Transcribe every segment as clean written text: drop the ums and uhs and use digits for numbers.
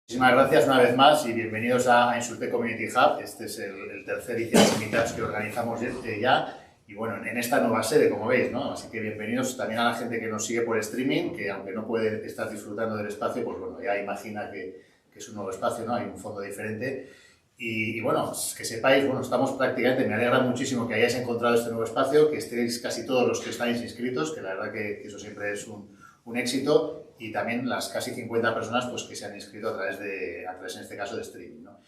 Muchísimas gracias una vez más y bienvenidos a Insurtech Community Hub. Este es el tercer edición de Meetups que organizamos ya y bueno, en esta nueva sede, como veis, ¿no? Así que bienvenidos también a la gente que nos sigue por streaming, que aunque no puede estar disfrutando del espacio, pues bueno, ya imagina que es un nuevo espacio, ¿no? Hay un fondo diferente. Y bueno, que sepáis, bueno, estamos prácticamente, me alegra muchísimo que hayáis encontrado este nuevo espacio, que estéis casi todos los que estáis inscritos, que la verdad que eso siempre es un éxito, y también las casi 50 personas pues, que se han inscrito a través en este caso, de streaming, ¿no?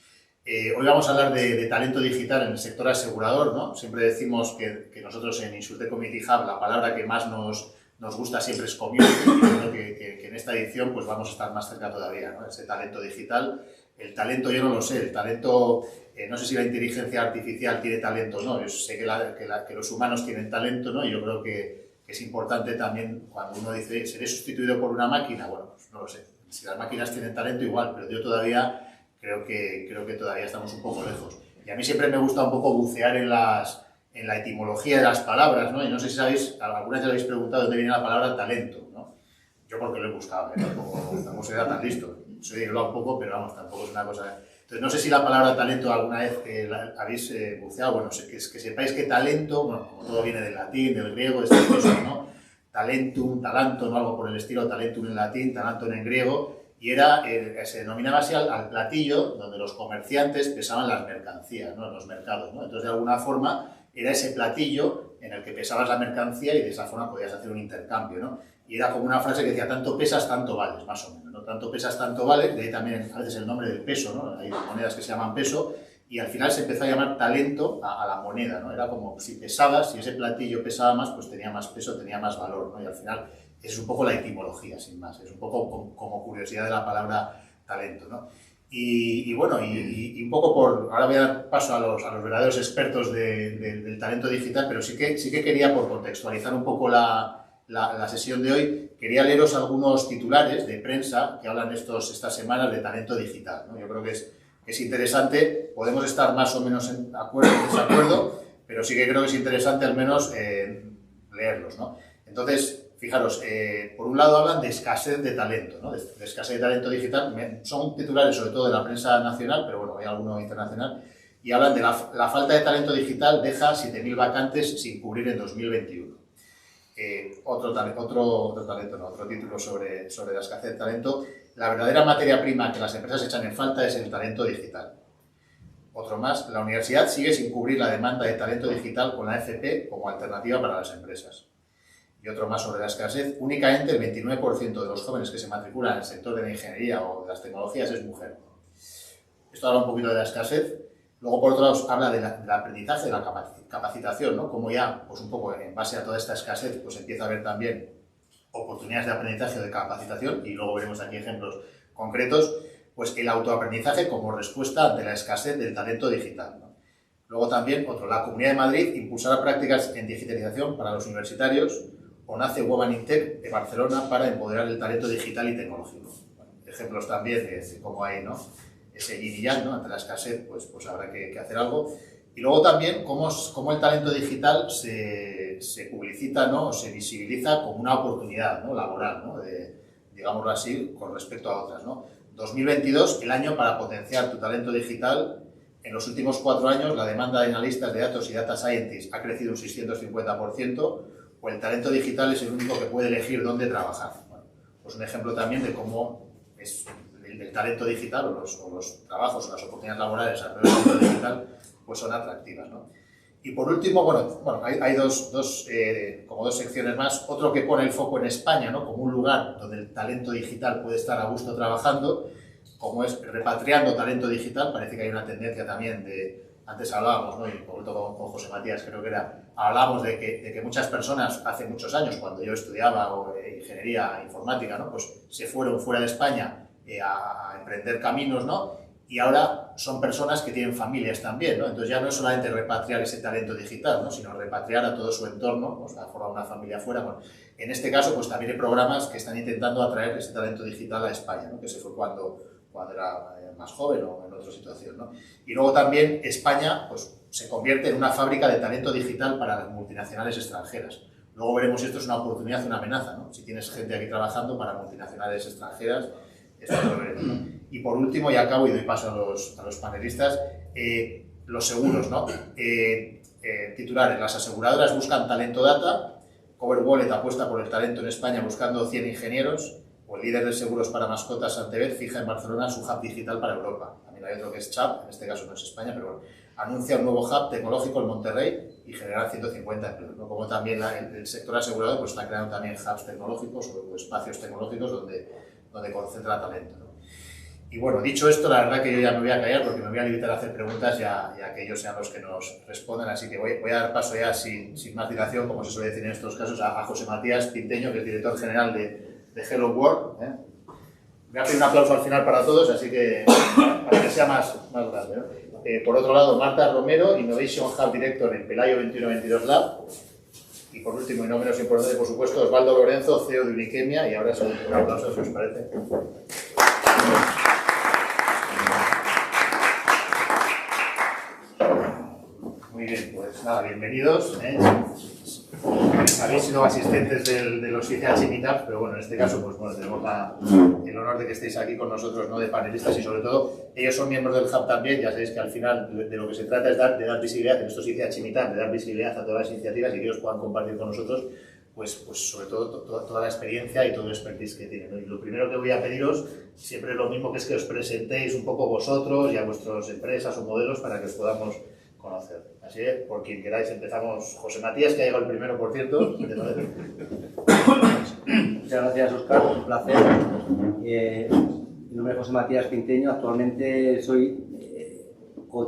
Hoy vamos a hablar de talento digital en el sector asegurador, ¿no? Siempre decimos que nosotros en Insurtech Community Hub la palabra que más nos gusta siempre es community, y creo que en esta edición pues, vamos a estar más cerca todavía, ¿no? Ese talento digital. El talento yo no lo sé, el talento, no sé si la inteligencia artificial tiene talento o no, yo sé que los humanos tienen talento, ¿no? Y yo creo que es importante también cuando uno dice, ¿seré sustituido por una máquina? Bueno, pues no lo sé, si las máquinas tienen talento igual, pero yo todavía creo que todavía estamos un poco lejos. Y a mí siempre me gusta un poco bucear en la etimología de las palabras, ¿no? Y no sé si sabéis, alguna vez habéis preguntado dónde viene la palabra talento, ¿no? Yo porque lo he buscado, tampoco soy tan listo. Soy un poco, pero vamos, tampoco es una cosa... Entonces, no sé si la palabra talento alguna vez habéis buceado, bueno, que sepáis que talento, bueno, como todo viene del latín, del griego, de estas cosas, ¿no? Talentum, talanto, ¿no? Algo por el estilo, talentum en latín, talanton en griego, y se denominaba así al platillo donde los comerciantes pesaban las mercancías, ¿no? En los mercados, ¿no? Entonces, de alguna forma, era ese platillo en el que pesabas la mercancía y de esa forma podías hacer un intercambio, ¿no? Y era como una frase que decía, tanto pesas, tanto vales, más o menos, ¿no? Tanto pesas, tanto vales, de ahí también a veces el nombre del peso, ¿no? Hay monedas que se llaman peso, y al final se empezó a llamar talento a la moneda, ¿no? Era como si pesabas, si ese platillo pesaba más, pues tenía más peso, tenía más valor, ¿no? Y al final es un poco la etimología, sin más, es un poco como curiosidad de la palabra talento, ¿no? Y bueno, y un poco ahora voy a dar paso a los verdaderos expertos del talento digital, pero sí que quería, por contextualizar un poco la sesión de hoy, quería leeros algunos titulares de prensa que hablan estas semanas de talento digital, ¿no? Yo creo que es interesante, podemos estar más o menos en acuerdo o desacuerdo, pero sí que creo que es interesante al menos leerlos, ¿no? Entonces, fijaros, por un lado hablan de escasez de talento, ¿no? De escasez de talento digital, son titulares sobre todo de la prensa nacional, pero bueno, hay alguno internacional, y hablan de la falta de talento digital deja 7.000 vacantes sin cubrir en 2021. Otro título sobre la escasez de talento. La verdadera materia prima que las empresas echan en falta es el talento digital. Otro más, la universidad sigue sin cubrir la demanda de talento digital con la FP como alternativa para las empresas. Y otro más sobre la escasez, únicamente el 29% de los jóvenes que se matriculan en el sector de la ingeniería o de las tecnologías es mujer. Esto habla un poquito de la escasez. Luego, por otro lado, habla del aprendizaje, de la capacitación, ¿no? Como ya, pues un poco en base a toda esta escasez, pues empieza a haber también oportunidades de aprendizaje o de capacitación, y luego veremos aquí ejemplos concretos, pues el autoaprendizaje como respuesta ante la escasez del talento digital, ¿no? Luego también, la Comunidad de Madrid impulsará prácticas en digitalización para los universitarios, o nace Women in Tech de Barcelona para empoderar el talento digital y tecnológico. Bueno, ejemplos también de cómo hay, ¿no? Ese yin y yang, ¿no? Ante la escasez, pues habrá que hacer algo. Y luego también cómo el talento digital se publicita, ¿no? O se visibiliza como una oportunidad, ¿no? Laboral, ¿no? Digámoslo así, con respecto a otras, ¿no? 2022, el año para potenciar tu talento digital. En los últimos 4 años, la demanda de analistas de datos y data scientists ha crecido un 650%, o el talento digital es el único que puede elegir dónde trabajar. Bueno, pues un ejemplo también de cómo es el talento digital o los trabajos o las oportunidades laborales alrededor del talento digital pues son atractivas, ¿no? Y por último, bueno hay como dos secciones más. Otro que pone el foco en España, ¿no? Como un lugar donde el talento digital puede estar a gusto trabajando, como es repatriando talento digital. Parece que hay una tendencia también antes hablábamos, ¿no? Y por ejemplo con José Matías creo que hablábamos de que muchas personas hace muchos años, cuando yo estudiaba ingeniería informática, ¿no? Pues se fueron fuera de España a emprender caminos, ¿no? Y ahora son personas que tienen familias también, ¿no? Entonces ya no es solamente repatriar ese talento digital, ¿no? Sino repatriar a todo su entorno, pues a formar una familia fuera. Bueno, en este caso, pues también hay programas que están intentando atraer ese talento digital a España, ¿no? Que se fue cuando era más joven o en otra situación, ¿no? Y luego también España, pues, se convierte en una fábrica de talento digital para las multinacionales extranjeras. Luego veremos si esto es una oportunidad o una amenaza, ¿no? Si tienes gente aquí trabajando para multinacionales extranjeras, esto lo veremos, ¿no? Y por último, y acabo y doy paso a los panelistas, los seguros, ¿no? Titulares, las aseguradoras buscan talento data, Cover Wallet apuesta por el talento en España buscando 100 ingenieros, o el líder de seguros para mascotas Santebet fija en Barcelona su hub digital para Europa. También hay otro que es CHAP, en este caso no es España, pero bueno, anuncia un nuevo hub tecnológico en Monterrey y generar 150 empleos, ¿no? Como también el sector asegurador pues, está creando también hubs tecnológicos o espacios tecnológicos donde concentra talento, ¿no? Y bueno, dicho esto, la verdad que yo ya me voy a callar porque me voy a limitar a hacer preguntas ya que ellos sean los que nos respondan, así que voy a dar paso ya sin más dilación, como se suele decir en estos casos, a José Matías Pinteño, que es director general de Hello World. Voy a pedir un aplauso al final para todos, así que para que sea más grande, ¿no? Por otro lado, Marta Romero, Innovation Hub Director en Pelayo 2122 Lab. Y por último, y no menos importante, por supuesto, Osvaldo Lorenzo, CEO de Uniquemia, y ahora un aplauso, si os parece. Muy bien, pues nada, bienvenidos. Habéis sido asistentes de los ICH Meetups, pero bueno, en este caso pues bueno, tenemos el honor de que estéis aquí con nosotros, ¿no? De panelistas, y sobre todo ellos son miembros del Hub también. Ya sabéis que al final de lo que se trata es de dar visibilidad en estos ICH Meetups, de dar visibilidad a todas las iniciativas y que ellos puedan compartir con nosotros pues sobre todo toda la experiencia y todo el expertise que tienen, ¿no? Y lo primero que voy a pediros siempre es lo mismo, que es que os presentéis un poco vosotros y a vuestras empresas o modelos para que os podamos conocer. Así es, por quien queráis, empezamos. José Matías, que ha llegado el primero, por cierto. Muchas gracias, Óscar, un placer. Mi nombre es José Matías Pinteño, actualmente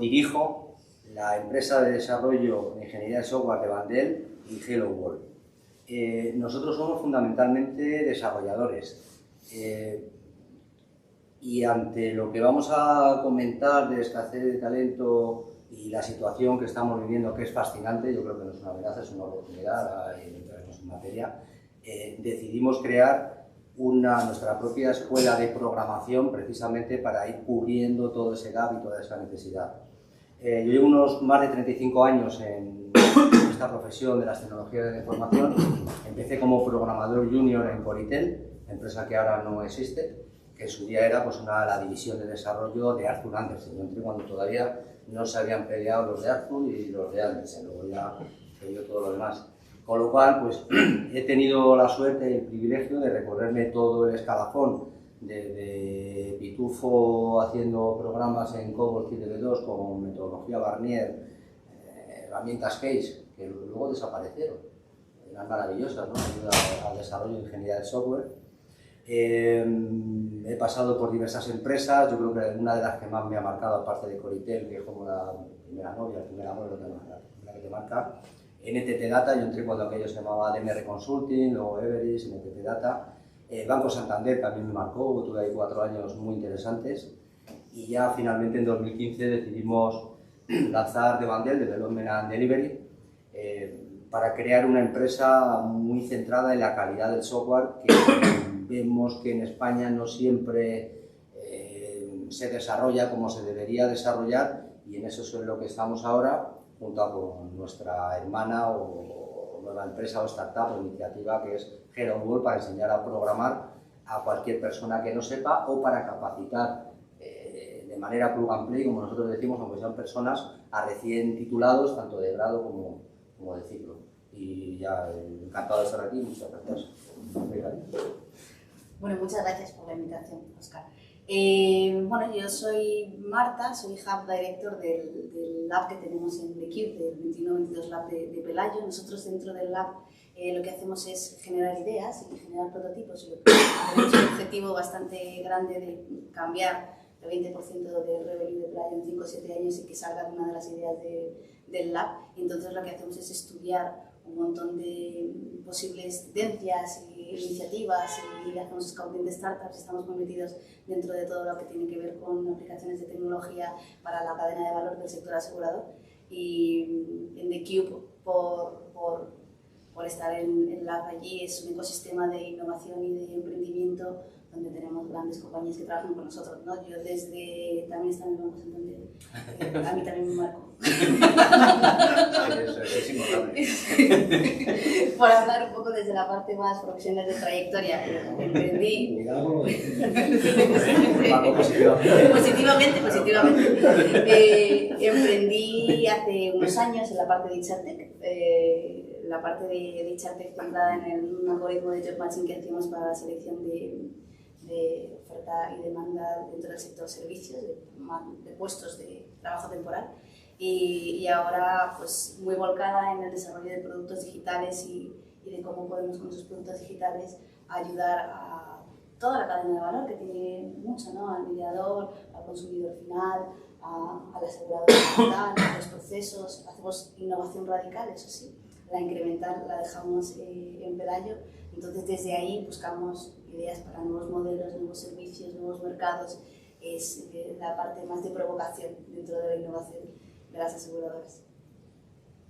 dirijo la empresa de desarrollo de ingeniería de software de Wandel y Hello World. Nosotros somos fundamentalmente desarrolladores. Y ante lo que vamos a comentar de escasez de talento y la situación que estamos viviendo, que es fascinante, yo creo que no es una amenaza, es una oportunidad, entraremos en materia, decidimos crear nuestra propia escuela de programación precisamente para ir cubriendo todo ese gap y toda esa necesidad. Yo llevo unos más de 35 años en esta profesión de las tecnologías de la información. Empecé como programador junior en Coritel, empresa que ahora no existe, que en su día era pues, la división de desarrollo de Arthur Andersen. Yo entré cuando todavía no se habían peleado los de Arthur y los de Andersen, luego ya se dio todo lo demás. Con lo cual, pues, he tenido la suerte y el privilegio de recorrerme todo el escalafón, desde Pitufo haciendo programas en COBOL 7B2 con metodología Barnier, herramientas Case, que luego desaparecieron, eran maravillosas, ¿no? Ayuda al desarrollo de ingeniería de software. He pasado por diversas empresas. Yo creo que una de las que más me ha marcado, aparte de Coritel, que es como la primera novia, el primer amor, la que te marca, NTT Data. Yo entré cuando aquello se llamaba DMR Consulting, luego Everest, NTT Data. Banco Santander también me marcó, tuve ahí 4 años muy interesantes. Y ya finalmente en 2015 decidimos lanzar Wandel, Development and Delivery, para crear una empresa muy centrada en la calidad del software, que vemos que en España no siempre se desarrolla como se debería desarrollar, y en eso es lo que estamos ahora, junto con nuestra hermana o nueva empresa o startup o iniciativa que es Hello World, para enseñar a programar a cualquier persona que no sepa, o para capacitar de manera plug and play, como nosotros decimos, aunque sean personas, a recién titulados, tanto de grado como de ciclo. Y ya, encantado de estar aquí, muchas gracias. Bueno, muchas gracias por la invitación, Óscar. Bueno, yo soy Marta, soy Hub Director del lab que tenemos en The Cube, del 2122 Lab de Pelayo. Nosotros dentro del lab lo que hacemos es generar ideas y generar prototipos. Tenemos un objetivo bastante grande de cambiar el 20% de revenue de Pelayo en 5 o 7 años y que salga una de las ideas del lab. Y entonces lo que hacemos es estudiar un montón de posibles tendencias e iniciativas, y hacemos scouting de startups. Estamos muy metidos dentro de todo lo que tiene que ver con aplicaciones de tecnología para la cadena de valor del sector asegurador. Y en The Cube, por por estar en el lab allí. Es un ecosistema de innovación y de emprendimiento donde tenemos grandes compañías que trabajan con nosotros, ¿no? Yo también está en el Banco Santander, a mí también me marcó. Eso es innegable. Por hablar un poco desde la parte más profesional de trayectoria, emprendí... Positivamente. Emprendí hace unos años en la parte de Ichartech, la parte de Ichartech centrada en un algoritmo de job matching que hacíamos para la selección de oferta y demanda dentro del sector servicios, de puestos de trabajo temporal. Y ahora pues muy volcada en el desarrollo de productos digitales y de cómo podemos con esos productos digitales ayudar a toda la cadena de valor, que tiene mucho, ¿no? Al mediador, al consumidor final, a la aseguradora digital, a los procesos. Hacemos innovación radical, eso sí, la incremental la dejamos en Pelayo. Entonces desde ahí buscamos ideas para nuevos modelos, nuevos servicios, nuevos mercados. Es la parte más de provocación dentro de la innovación de las aseguradoras.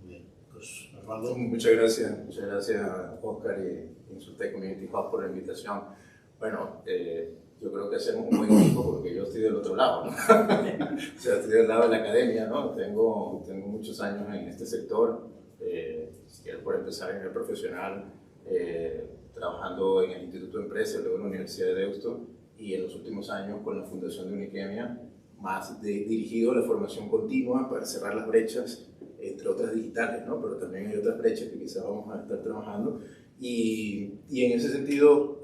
Bien, pues Osvaldo. Muchas gracias Oscar y Insurtech Community Hub por la invitación. Bueno, yo creo que hacemos un buen equipo porque yo estoy del otro lado, ¿no? O sea, estoy del lado de la academia, ¿no? Tengo muchos años en este sector, si quieres por empezar en el profesional, trabajando en el Instituto de Empresas, luego en la Universidad de Deusto, y en los últimos años con la Fundación de Uniquemia, más dirigido a la formación continua para cerrar las brechas, entre otras digitales, ¿no? Pero también hay otras brechas que quizás vamos a estar trabajando, y en ese sentido,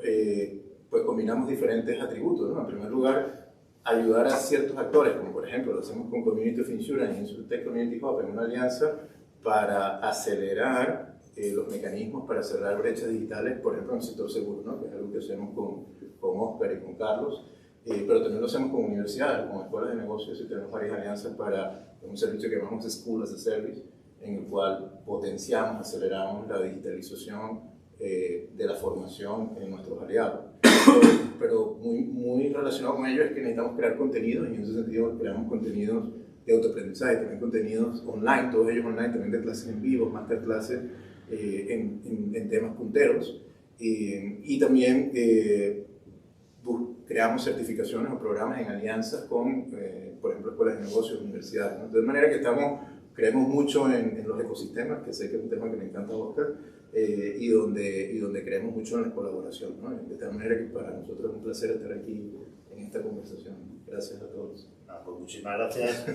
pues combinamos diferentes atributos, ¿no? En primer lugar, ayudar a ciertos actores, como por ejemplo lo hacemos con Community of Insurance y Insurtech Community Hub en una alianza para acelerar los mecanismos para cerrar brechas digitales, por ejemplo en el sector seguro, ¿no? Que es algo que hacemos con Oscar y con Carlos, pero también lo hacemos con universidades, con escuelas de negocios, y tenemos varias alianzas para un servicio que llamamos School as a Service, en el cual potenciamos, aceleramos la digitalización de la formación en nuestros aliados. Pero muy relacionado con ello es que necesitamos crear contenidos, y en ese sentido creamos contenidos de autoaprendizaje, también contenidos online, todos ellos online, también de clases en vivo, masterclasses en temas punteros, y también creamos certificaciones o programas en alianzas con, por ejemplo, escuelas de negocios, universidades, ¿no? De manera que creemos mucho en los ecosistemas, que sé que es un tema que me encanta a Oscar, y donde creemos mucho en la colaboración, ¿no? De tal manera que para nosotros es un placer estar aquí en esta conversación. Gracias a todos. Pues muchísimas gracias.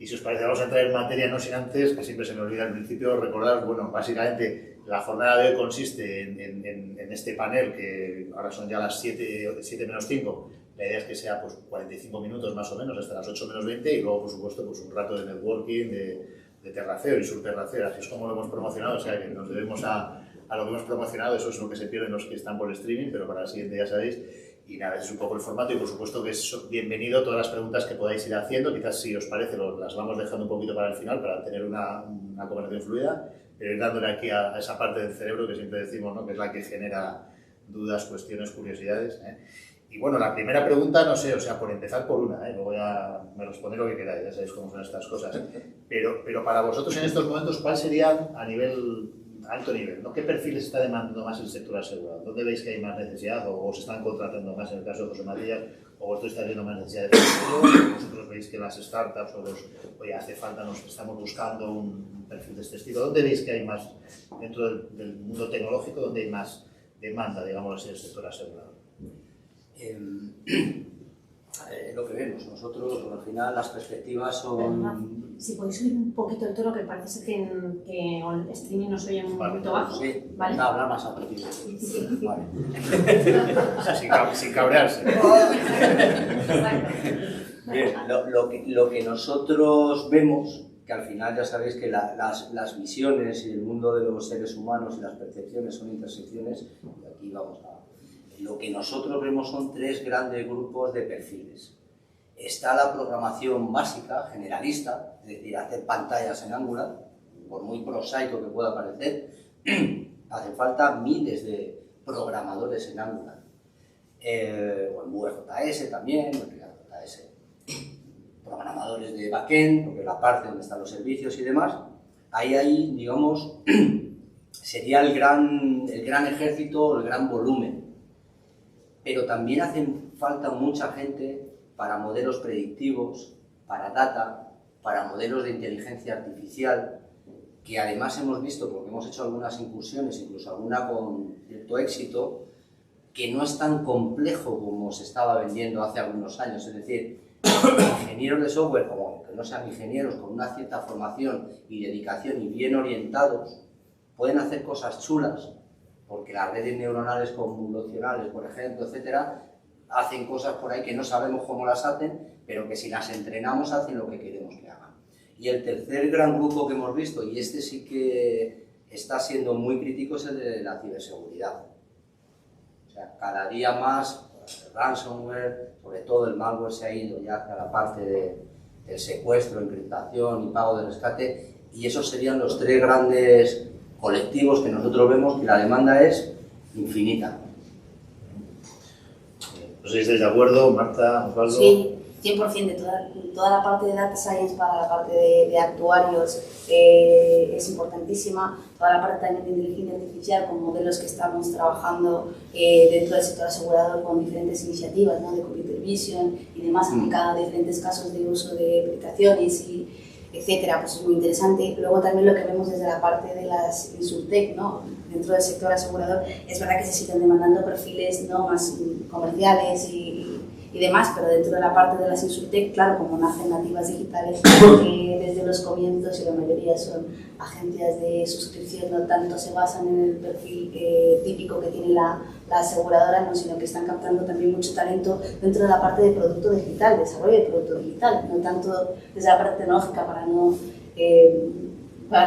Y si os parece, vamos a entrar en materia, no sin antes, que siempre se me olvida al principio, recordar, bueno, básicamente la jornada de hoy consiste en este panel, que ahora son ya las 7 menos 5. La idea es que sea pues 45 minutos más o menos, hasta las 8 menos 20, y luego, por supuesto, pues un rato de networking, de terraceo y subterraceo. Así es como lo hemos promocionado, o sea que nos debemos a lo que hemos promocionado. Eso es lo que se pierden los que están por streaming, pero para el siguiente ya sabéis. Y nada, ese es un poco el formato, y por supuesto que es bienvenido todas las preguntas que podáis ir haciendo. Quizás, si os parece, las vamos dejando un poquito para el final, para tener una conversación fluida, pero ir dándole aquí a esa parte del cerebro que siempre decimos, ¿no? Que es la que genera dudas, cuestiones, curiosidades, ¿eh? Y bueno, la primera pregunta, no sé, o sea, por empezar por una, luego ya me respondéis lo que queráis, ya sabéis cómo son estas cosas. Pero para vosotros en estos momentos, ¿cuál sería a alto nivel, ¿no? ¿Qué perfiles está demandando más el sector asegurado? ¿Dónde veis que hay más necesidad, o os están contratando más en el caso de José Matías, o vosotros estáis viendo más necesidad de futuro, o vosotros veis que las startups oye, hace falta, nos estamos buscando un perfil de este estilo? ¿Dónde veis que hay más, dentro del mundo tecnológico, donde hay más demanda, digamos, en el sector asegurado? Lo que vemos nosotros, al final las perspectivas son... Si podéis subir un poquito el tono, que parece ser que el streaming nos oye un poquito bajo. Sí, ¿vale? hablar más a partir de vale. Sin cabrearse. Bien, lo que nosotros vemos, que al final ya sabéis que las visiones y el mundo de los seres humanos y las percepciones son intersecciones, y aquí vamos a... Lo que nosotros vemos son 3 grandes grupos de perfiles. Está la programación básica, generalista, es decir, hacer pantallas en Angular, por muy prosaico que pueda parecer, hacen falta miles de programadores en Angular. O en Vue.js también, JS, programadores de backend, porque es la parte donde están los servicios y demás. Ahí hay, digamos, sería el gran ejército, el gran volumen. Pero también hacen falta mucha gente para modelos predictivos, para data, para modelos de inteligencia artificial, que además hemos visto, porque hemos hecho algunas incursiones, incluso alguna con cierto éxito, que no es tan complejo como se estaba vendiendo hace algunos años. Es decir, ingenieros de software, como que no sean ingenieros, con una cierta formación y dedicación y bien orientados, pueden hacer cosas chulas, porque las redes neuronales convolucionales, por ejemplo, etcétera, hacen cosas por ahí que no sabemos cómo las hacen, pero que si las entrenamos hacen lo que queremos que hagan. Y el tercer gran grupo que hemos visto, y este sí que está siendo muy crítico, es el de la ciberseguridad. O sea, cada día más ransomware, sobre todo el malware, se ha ido ya hacia la parte del secuestro, encriptación y pago de rescate, y esos serían los tres grandes colectivos que nosotros vemos que la demanda es infinita. ¿No sé si estáis de acuerdo, Marta, Osvaldo? Sí, 100% de toda la parte de data science para la parte de actuarios es importantísima. Toda la parte también de inteligencia artificial con modelos que estamos trabajando dentro del sector asegurador con diferentes iniciativas, ¿no? De computer vision y demás, aplicada a diferentes casos de uso de aplicaciones y etcétera, pues es muy interesante. Luego también lo que vemos desde la parte de las insurtech, ¿no? Dentro del sector asegurador, es verdad que se siguen demandando perfiles, ¿no? Más comerciales y demás, pero dentro de la parte de las insurtech, claro, como nacen nativas digitales, desde los comienzos, y la mayoría son agencias de suscripción, no tanto se basan en el perfil típico que tiene la aseguradora, ¿no? Sino que están captando también mucho talento dentro de la parte de producto digital, desarrollo de producto digital, no tanto desde la parte tecnológica para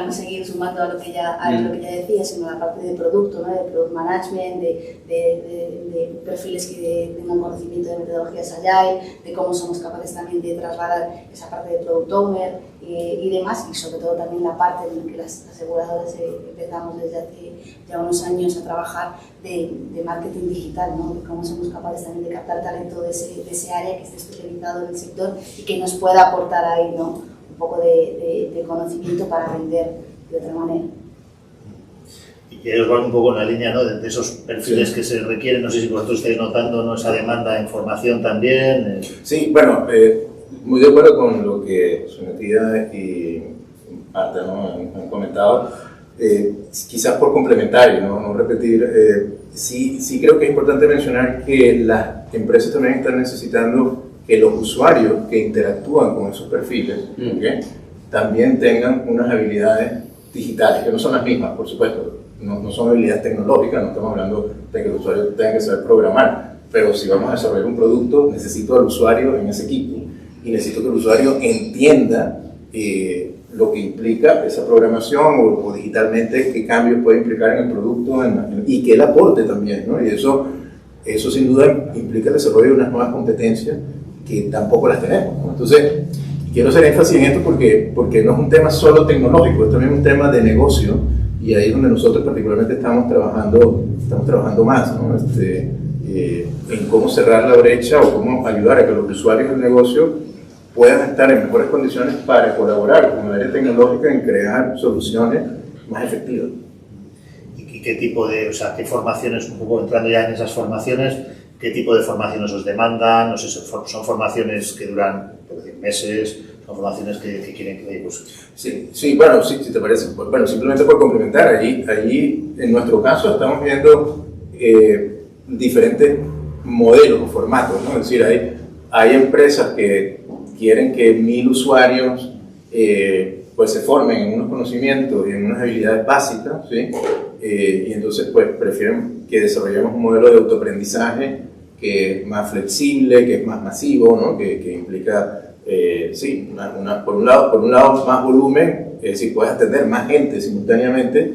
no seguir sumando a lo que ya decía, sino la parte de producto, ¿no? De product management, de perfiles que tengan conocimiento de metodologías agile, de cómo somos capaces también de trasladar esa parte de product owner y demás, y sobre todo también la parte en la que las aseguradoras empezamos desde hace ya unos años a trabajar de marketing digital, ¿no? De cómo somos capaces también de captar talento de ese área que esté especializado en el sector y que nos pueda aportar ahí, ¿no? Un poco de conocimiento para vender de otra manera. Y que ellos van un poco en la línea, ¿no? de esos perfiles que se requieren. No sé si vosotros estáis notando, ¿no? Esa demanda en formación también. Sí, bueno, muy de acuerdo con lo que Sometida y Marta, ¿no? han comentado. Quizás por complementario, no repetir, sí creo que es importante mencionar que las empresas también están necesitando que los usuarios que interactúan con esos perfiles, ¿okay? También tengan unas habilidades digitales, que no son las mismas, por supuesto, no son habilidades tecnológicas, no estamos hablando de que el usuario tenga que saber programar, pero si vamos a desarrollar un producto, necesito al usuario en ese equipo y necesito que el usuario entienda lo que implica esa programación o digitalmente, qué cambios puede implicar en el producto y que él aporte también, ¿no? Y eso sin duda implica el desarrollo de unas nuevas competencias que tampoco las tenemos, ¿no? Entonces, quiero hacer énfasis en esto porque no es un tema solo tecnológico, es también un tema de negocio, y ahí es donde nosotros particularmente estamos trabajando más, ¿no? En cómo cerrar la brecha o cómo ayudar a que los usuarios del negocio puedan estar en mejores condiciones para colaborar con el área tecnológica en crear soluciones más efectivas. ¿Y qué tipo de, o sea, qué formaciones, un poco entrando ya en esas formaciones, qué tipo de formaciones os demandan? No sé, son formaciones que duran, por decir, meses, son formaciones que quieren que pues... Sí, bueno, sí, si te parece, bueno, simplemente por complementar, allí en nuestro caso estamos viendo diferentes modelos o formatos, ¿no? Es decir, hay empresas que quieren que 1000 usuarios pues se formen en unos conocimientos y en unas habilidades básicas, ¿sí? Y entonces pues prefieren que desarrollemos un modelo de autoaprendizaje que es más flexible, que es más masivo, ¿no? Que implica sí, por un lado más volumen, es decir, puedes atender más gente simultáneamente,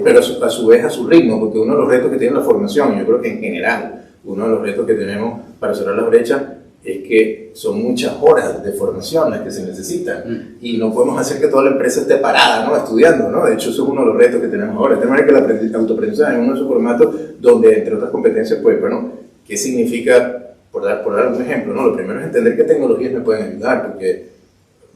pero a su vez a su ritmo, porque uno de los retos que tiene la formación, yo creo que en general uno de los retos que tenemos para cerrar las brechas es que son muchas horas de formación las que se necesitan y no podemos hacer que toda la empresa esté parada, ¿no? Estudiando, ¿no? De hecho, eso es uno de los retos que tenemos ahora. De manera que el autoaprendizaje es uno de esos formatos donde, entre otras competencias, pues, bueno, ¿qué significa? Por dar algún ejemplo, ¿no? Lo primero es entender qué tecnologías me pueden ayudar, porque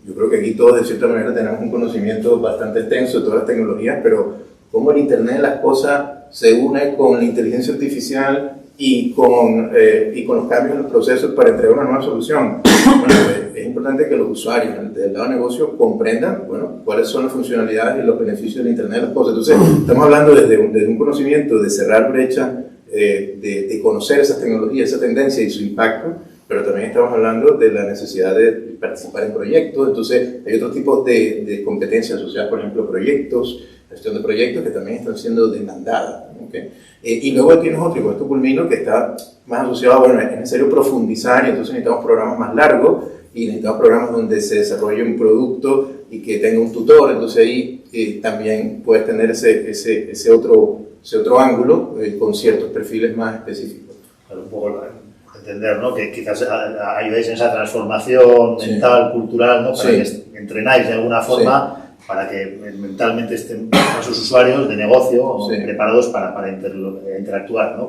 yo creo que aquí todos, de cierta manera, tenemos un conocimiento bastante extenso de todas las tecnologías, pero cómo el Internet de las cosas se une con la inteligencia artificial y con los cambios en los procesos para entregar una nueva solución. Bueno, es importante que los usuarios del lado de negocio comprendan, bueno, cuáles son las funcionalidades y los beneficios del Internet de las cosas. Entonces, estamos hablando desde un conocimiento de cerrar brechas, de conocer esas tecnologías, esa tendencia y su impacto, pero también estamos hablando de la necesidad de participar en proyectos. Entonces, hay otros tipos de competencias asociadas, por ejemplo, proyectos, gestión de proyectos, que también están siendo demandadas. ¿Okay? Y luego tienes otro, y con esto culmino, que está más asociado, bueno, es necesario profundizar, y entonces necesitamos programas más largos, y necesitamos programas donde se desarrolle un producto y que tenga un tutor. Entonces ahí también puedes tener ese otro ángulo con ciertos perfiles más específicos. Claro, un poco entender, ¿no? Que quizás ayudéis en esa transformación mental, cultural, ¿no? Para que entrenáis de alguna forma para que mentalmente estén esos usuarios de negocio preparados para interactuar, ¿no?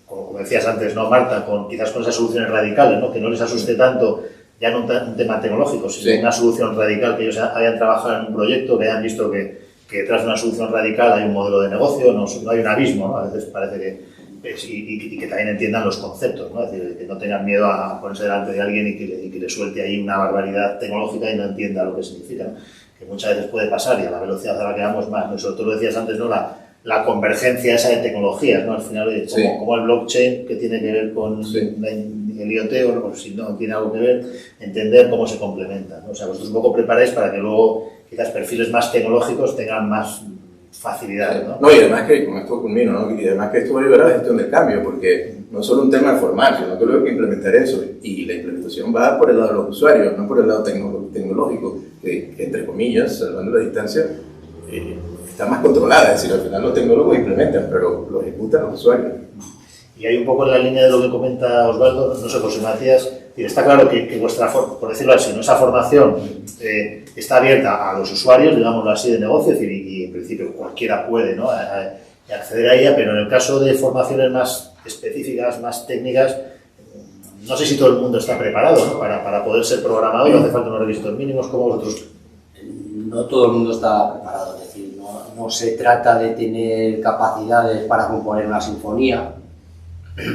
Como decías antes, ¿no, Marta? Quizás con esas soluciones radicales, ¿no? Que no les asuste tanto ya no un tema tecnológico, sino una solución radical, que ellos hayan trabajado en un proyecto, que hayan visto que detrás de una solución radical hay un modelo de negocio, no hay un abismo, ¿no? A veces parece que y que también entiendan los conceptos, ¿no? Es decir, que no tengan miedo a ponerse delante de alguien y que le suelte ahí una barbaridad tecnológica y no entienda lo que significa, ¿no? Que muchas veces puede pasar, y a la velocidad a la que vamos más, ¿no? Sobre todo lo decías antes, ¿no? La convergencia esa de tecnologías, ¿no? Al final, como el blockchain, que tiene que ver con el IoT, o si no tiene algo que ver, entender cómo se complementan, ¿no? O sea, vosotros un poco preparáis para que luego quizás perfiles más tecnológicos tengan más facilidad, ¿no? No, y además que, con esto culmino, ¿no? Y además que esto va a ayudar a la gestión del cambio, porque no es solo un tema de formar, sino que luego hay que implementar eso, y la implementación va por el lado de los usuarios, no por el lado tecnológico, que entre comillas, salvando la distancia, está más controlada, es decir, al final los tecnólogos implementan, pero lo ejecutan los usuarios. Y hay un poco en la línea de lo que comenta Osvaldo, no sé, José Matías, está claro que vuestra, por decirlo así, esa formación está abierta a los usuarios, digámoslo así, de negocio, es decir, y en principio cualquiera puede, ¿no? Acceder a ella, pero en el caso de formaciones más específicas, más técnicas, no sé si todo el mundo está preparado, ¿no? Para poder ser programador, no hace falta unos requisitos mínimos como vosotros. No todo el mundo está preparado, es decir, no se trata de tener capacidades para componer una sinfonía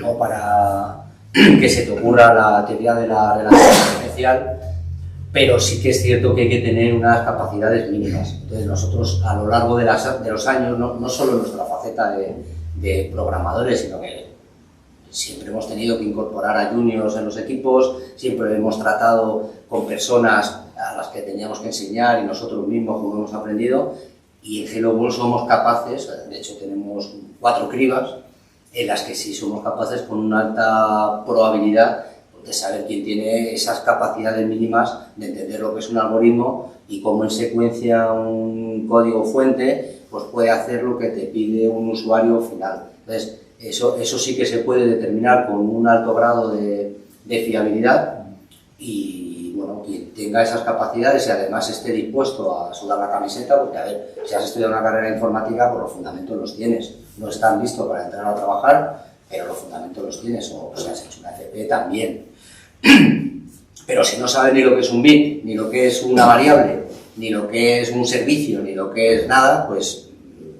o para que se te ocurra la teoría de la relación especial, pero sí que es cierto que hay que tener unas capacidades mínimas. Entonces nosotros a lo largo de los años, no solo en nuestra faceta de programadores, sino que siempre hemos tenido que incorporar a juniors en los equipos, siempre hemos tratado con personas a las que teníamos que enseñar y nosotros mismos como hemos aprendido, y en Hello World somos capaces, de hecho tenemos 4 cribas, en las que sí somos capaces con una alta probabilidad de saber quién tiene esas capacidades mínimas de entender lo que es un algoritmo y cómo en secuencia un código fuente pues puede hacer lo que te pide un usuario final. Entonces, eso sí que se puede determinar con un alto grado de fiabilidad, y bueno, quien tenga esas capacidades y además esté dispuesto a sudar la camiseta, porque a ver, si has estudiado una carrera informática, pues los fundamentos los tienes. No están listos para entrar a trabajar, pero los fundamentos los tienes, o si has hecho una FP también. Pero si no sabes ni lo que es un bit, ni lo que es una variable, ni lo que es un servicio, ni lo que es nada, pues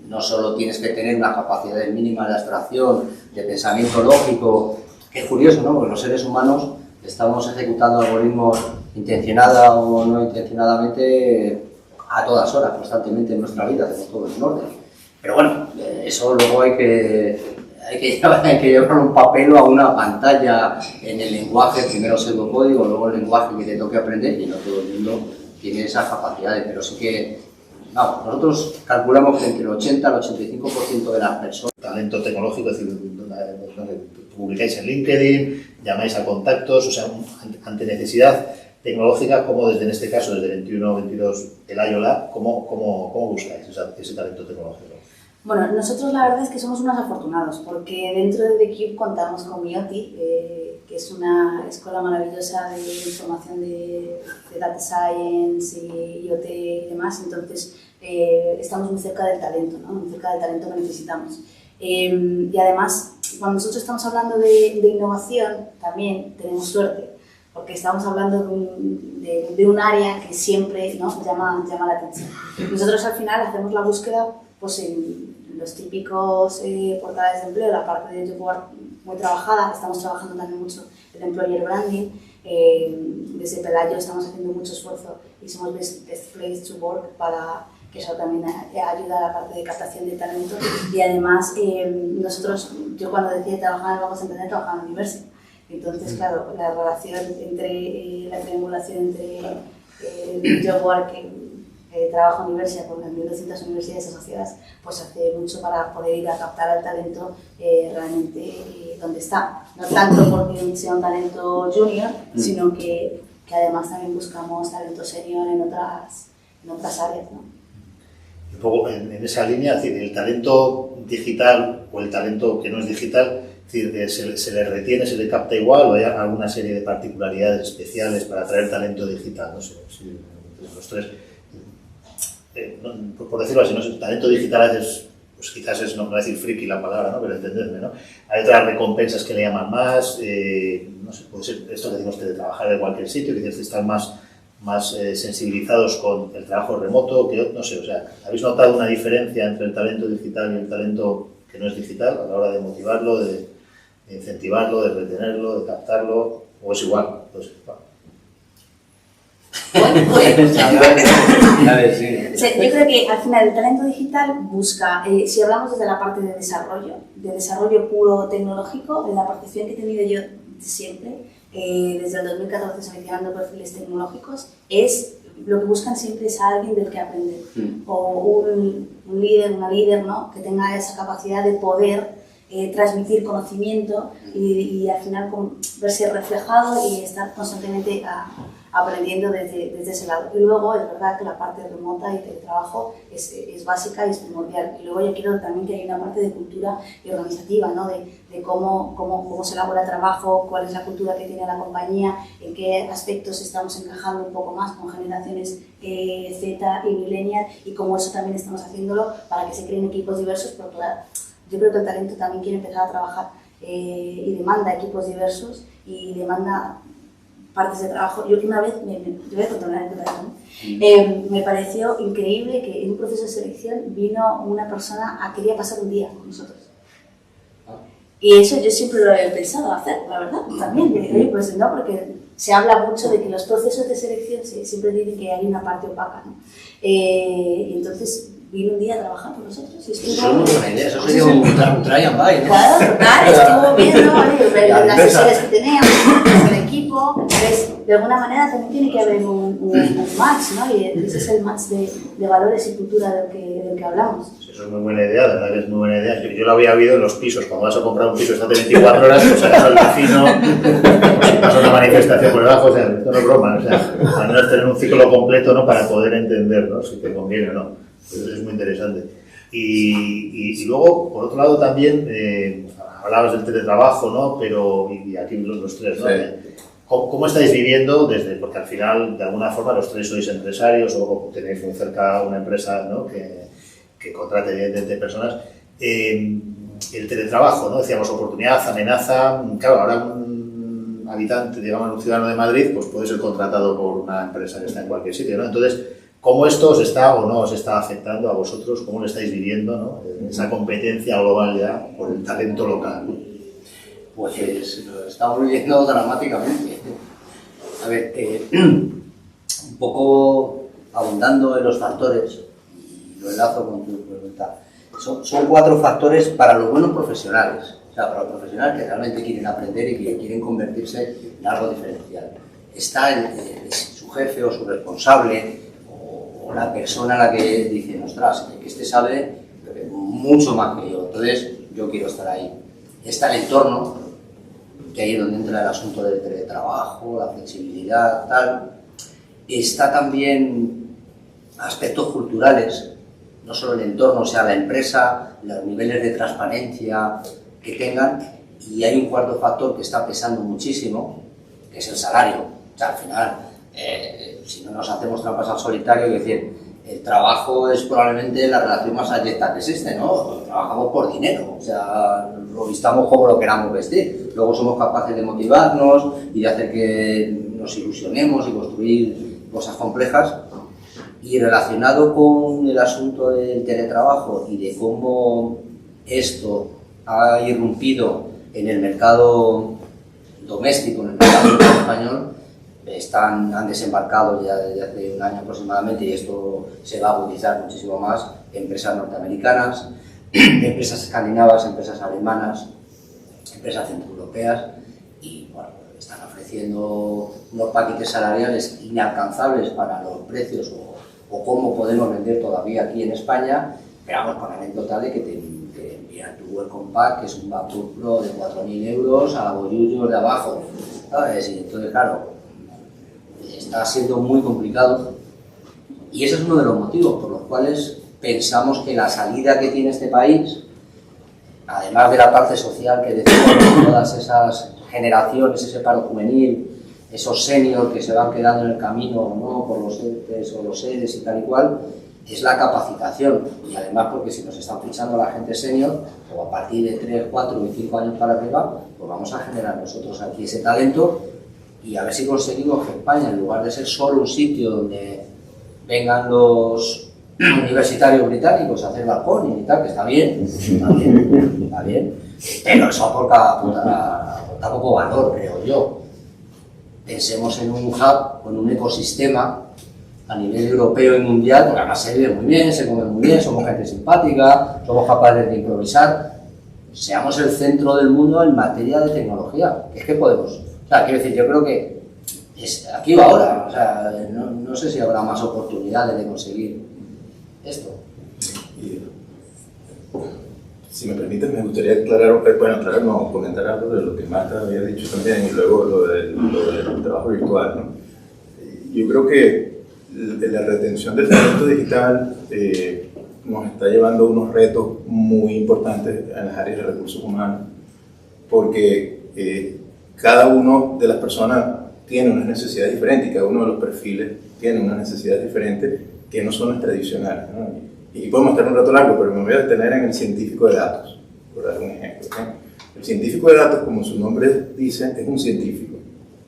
no solo tienes que tener una capacidad mínima de abstracción, de pensamiento lógico, que es curioso, ¿no? Porque los seres humanos estamos ejecutando algoritmos intencionada o no intencionadamente a todas horas, constantemente en nuestra vida, tenemos todo en orden. Pero bueno, eso luego hay que llevarlo a un papel o a una pantalla en el lenguaje, primero pseudocódigo, luego el lenguaje que te toque aprender, y no todo el mundo tiene esas capacidades, pero sí que nosotros calculamos que entre el 80 al 85% de las personas... Talento tecnológico, es decir, publicáis en LinkedIn, llamáis a contactos, o sea, ante necesidad tecnológica, como en este caso, desde 21-22 el IOLab, ¿cómo buscáis ese talento tecnológico? Bueno, nosotros la verdad es que somos unos afortunados, porque dentro de The Cube contamos con MIOTI, que es una escuela maravillosa de formación de Data Science, y IoT y demás, entonces estamos muy cerca del talento, ¿no? Muy cerca del talento que necesitamos. Y además, cuando nosotros estamos hablando de innovación, también tenemos suerte, porque estamos hablando de un área que siempre, ¿no?, llama la atención. Nosotros al final hacemos la búsqueda pues, en los típicos portales de empleo, la parte de job board muy trabajada, estamos trabajando también mucho el employer branding, desde Pelayo estamos haciendo mucho esfuerzo y somos best place to work para que eso también ayuda a la parte de captación de talento y además yo cuando decidí trabajar en el Banco Santander trabajaba en Universal. Entonces, claro, la relación entre la triangulación entre el job board que trabaja en Universidad con las 1.200 universidades asociadas, pues hace mucho para poder ir a captar al talento realmente donde está. No tanto porque sea un talento junior, sino que además también buscamos talento senior en otras áreas, ¿no? Un poco en esa línea, es decir, el talento digital o el talento que no es digital, es decir, se le retiene, se le capta igual o hay alguna serie de particularidades especiales para atraer talento digital, no sé, si los tres, por decirlo así, no sé, talento digital a veces, pues quizás es, no voy a decir friki la palabra, ¿no?, pero entenderme, ¿no? Hay otras recompensas que le llaman más, no sé, puede ser esto que decimos de trabajar en cualquier sitio, que están más sensibilizados con el trabajo remoto, que no sé, o sea, ¿habéis notado una diferencia entre el talento digital y el talento que no es digital a la hora de motivarlo, de incentivarlo, de retenerlo, de captarlo, o es igual? Pues, yo creo que al final el talento digital busca, si hablamos desde la parte de desarrollo puro tecnológico, la percepción que he tenido yo de siempre, desde el 2014 seleccionando perfiles tecnológicos, lo que buscan siempre es a alguien del que aprender, o un líder, una líder, ¿no?, que tenga esa capacidad de poder transmitir conocimiento y al final verse reflejado y estar constantemente aprendiendo desde ese lado. Y luego es verdad que la parte remota y de trabajo es básica y es primordial. Y luego yo quiero también que haya una parte de cultura y organizativa, ¿no?, de cómo se elabora el trabajo, cuál es la cultura que tiene la compañía, en qué aspectos estamos encajando un poco más con generaciones Z y millennial y cómo eso también estamos haciéndolo para que se creen equipos diversos, porque yo creo que el talento también quiere empezar a trabajar y demanda equipos diversos y demanda partes de trabajo. Yo una vez, yo voy a contar una anécdota, ¿no? Me pareció increíble que en un proceso de selección vino una persona a quería pasar un día con nosotros. Y eso yo siempre lo he pensado hacer, la verdad, también. Oye, pues no, porque se habla mucho de que los procesos de selección siempre dicen que hay una parte opaca, ¿no? Y entonces vino un día a trabajar con nosotros. Y eso es muy buena idea, eso sería un try and buy, ¿no? Claro, total, estuvo viendo las sesiones que teníamos, el equipo, entonces de alguna manera también tiene que haber un match, ¿no? Y ese es el match de valores y cultura del que hablamos. Eso es muy buena idea, de verdad que es muy buena idea. Yo lo había oído en los pisos, cuando vas a comprar un piso está de 24 horas, pues acaso el vecino, pues, si pasa una manifestación por debajo, o sea, esto no es broma, o sea, al menos tener un ciclo completo, ¿no?, para poder entender, ¿no?, si te conviene o no. Eso es muy interesante. Y luego, por otro lado también, hablabas del teletrabajo, ¿no?, pero, y aquí los tres, ¿no? Sí. ¿Cómo estáis viviendo porque al final, de alguna forma, los tres sois empresarios o tenéis muy cerca una empresa, ¿no?, que contrate evidentemente personas? El teletrabajo, ¿no? Decíamos oportunidad, amenaza. Claro, ahora un habitante, digamos, un ciudadano de Madrid, pues puede ser contratado por una empresa que está en cualquier sitio, ¿no? Entonces, ¿cómo esto os está o no os está afectando a vosotros? ¿Cómo lo estáis viviendo, ¿no?, esa competencia global ya por el talento local, ¿no? Pues lo estamos viviendo dramáticamente. A ver, un poco abundando en los factores, y lo enlazo con tu pregunta, son 4 factores para los buenos profesionales, o sea, para los profesionales que realmente quieren aprender y que quieren convertirse en algo diferencial. Está su jefe o su responsable, o la persona a la que dicen, ostras, que este sabe mucho más que yo, entonces yo quiero estar ahí. Está el entorno, que ahí es donde entra el asunto del teletrabajo, la flexibilidad, tal. Está también aspectos culturales, no solo el entorno, o sea, la empresa, los niveles de transparencia que tengan, y hay un cuarto factor que está pesando muchísimo, que es el salario. O sea, al final, si no nos hacemos trampas al solitario, es decir, el trabajo es probablemente la relación más abyecta que existe, ¿no? Trabajamos por dinero, o sea, lo vistamos como lo queramos vestir. Luego somos capaces de motivarnos y de hacer que nos ilusionemos y construir cosas complejas. Y relacionado con el asunto del teletrabajo y de cómo esto ha irrumpido en el mercado doméstico, en el mercado español, han desembarcado ya desde hace un año aproximadamente, y esto se va a agudizar muchísimo más, empresas norteamericanas, empresas escandinavas, empresas alemanas, empresas centroeuropeas, y bueno, están ofreciendo unos paquetes salariales inalcanzables para los precios o cómo podemos vender todavía aquí en España, pero vamos, con anécdota de que te envían tu Welcome Pack, que es un MacBook Pro de 4.000 euros a bollullos de abajo, ¿sabes? Y entonces, claro, está siendo muy complicado, y ese es uno de los motivos por los cuales pensamos que la salida que tiene este país, además de la parte social que decimos, todas esas generaciones, ese paro juvenil, esos seniors que se van quedando en el camino, ¿no?, por los ERTEs o los ERES y tal y cual, es la capacitación. Y además porque si nos están fichando la gente senior, o a partir de 3, 4 y 5 años para arriba, pues vamos a generar nosotros aquí ese talento, y a ver si conseguimos que España, en lugar de ser solo un sitio donde vengan los universitarios británicos a hacer balcón y tal, que está bien, pero eso aporta poco valor, creo yo. Pensemos en un hub, con un ecosistema a nivel europeo y mundial, porque además se vive muy bien, se come muy bien, somos gente simpática, somos capaces de improvisar, seamos el centro del mundo en materia de tecnología, que es que podemos. O sea, quiero decir, yo creo que es aquí o ahora, o sea, no sé si habrá más oportunidades de conseguir esto. Si me permiten, me gustaría comentar algo de lo que Marta había dicho también, y luego lo del trabajo virtual, ¿no? Yo creo que la retención del talento digital nos está llevando a unos retos muy importantes en las áreas de recursos humanos, porque cada una de las personas tiene unas necesidades diferentes, y cada uno de los perfiles tiene unas necesidades diferentes que no son las tradicionales, ¿no? Y podemos estar un rato largo, pero me voy a detener en el científico de datos, por dar un ejemplo, ¿no? El científico de datos, como su nombre dice, es un científico.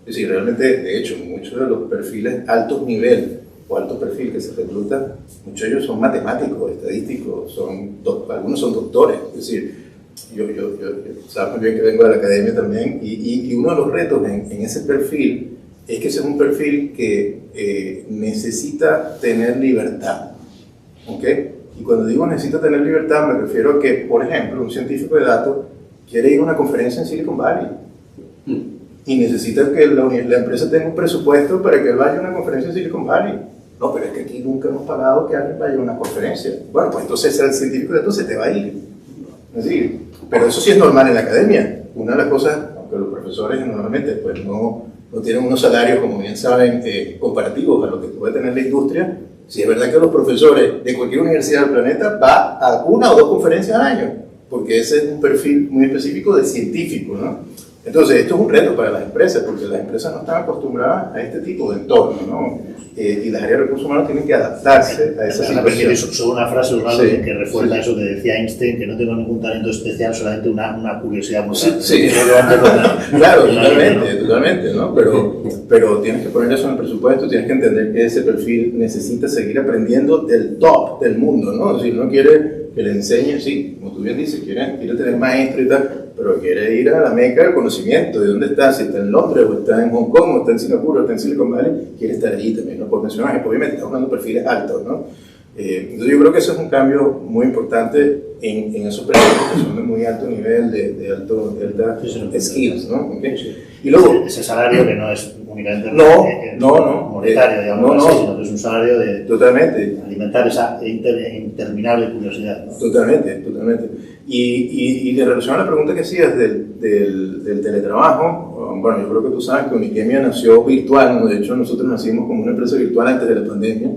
Es decir, realmente, de hecho, muchos de los perfiles altos nivel o alto perfil que se reclutan, muchos de ellos son matemáticos, estadísticos, algunos son doctores. Es decir, yo sabes muy bien que vengo de la academia también, y uno de los retos en ese perfil es que ese es un perfil que necesita tener libertad, ¿ok? Y cuando digo necesita tener libertad, me refiero a que, por ejemplo, un científico de datos quiere ir a una conferencia en Silicon Valley y necesita que la empresa tenga un presupuesto para que él vaya a una conferencia en Silicon Valley. No, pero es que aquí nunca hemos pagado que alguien vaya a una conferencia. Bueno, pues entonces el científico de datos se te va a ir. Es decir, pero eso sí es normal en la academia. Una de las cosas, aunque los profesores normalmente pues no tienen unos salarios, como bien saben, comparativos a lo que puede tener la industria, sí es verdad que los profesores de cualquier universidad del planeta va a una o dos conferencias al año, porque ese es un perfil muy específico de científico, ¿no? Entonces, esto es un reto para las empresas, porque las empresas no están acostumbradas a este tipo de entorno, ¿no? Y las áreas de recursos humanos tienen que adaptarse a esa situación. Solo una frase, Osvaldo, sí, que refuerza eso que decía Einstein, que no tengo ningún talento especial, solamente una curiosidad muy grande. Sí. Claro, totalmente, ¿no? Pero tienes que poner eso en el presupuesto, tienes que entender que ese perfil necesita seguir aprendiendo del top del mundo, ¿no? Es decir, no quiere que le enseñe, sí, como tú bien dices, quiere tener maestro y tal, pero quiere ir a la meca del conocimiento, de dónde está, si está en Londres, o está en Hong Kong, o está en Singapur, o está en Silicon Valley, quiere estar allí también, ¿no? Por mencionar, obviamente está buscando perfiles altos, ¿no? Entonces yo creo que eso es un cambio muy importante en esos perfiles que son de muy alto nivel, de alta skills, ¿no? ¿Okay? Y luego, ese salario que no es únicamente monetario, digamos así, sino que es un salario de totalmente alimentar esa interminable curiosidad, ¿no? Totalmente. Y de relación a la pregunta que hacías del teletrabajo, bueno, yo creo que tú sabes que Uniquemia nació virtual, ¿no? De hecho nosotros nacimos como una empresa virtual antes de la pandemia,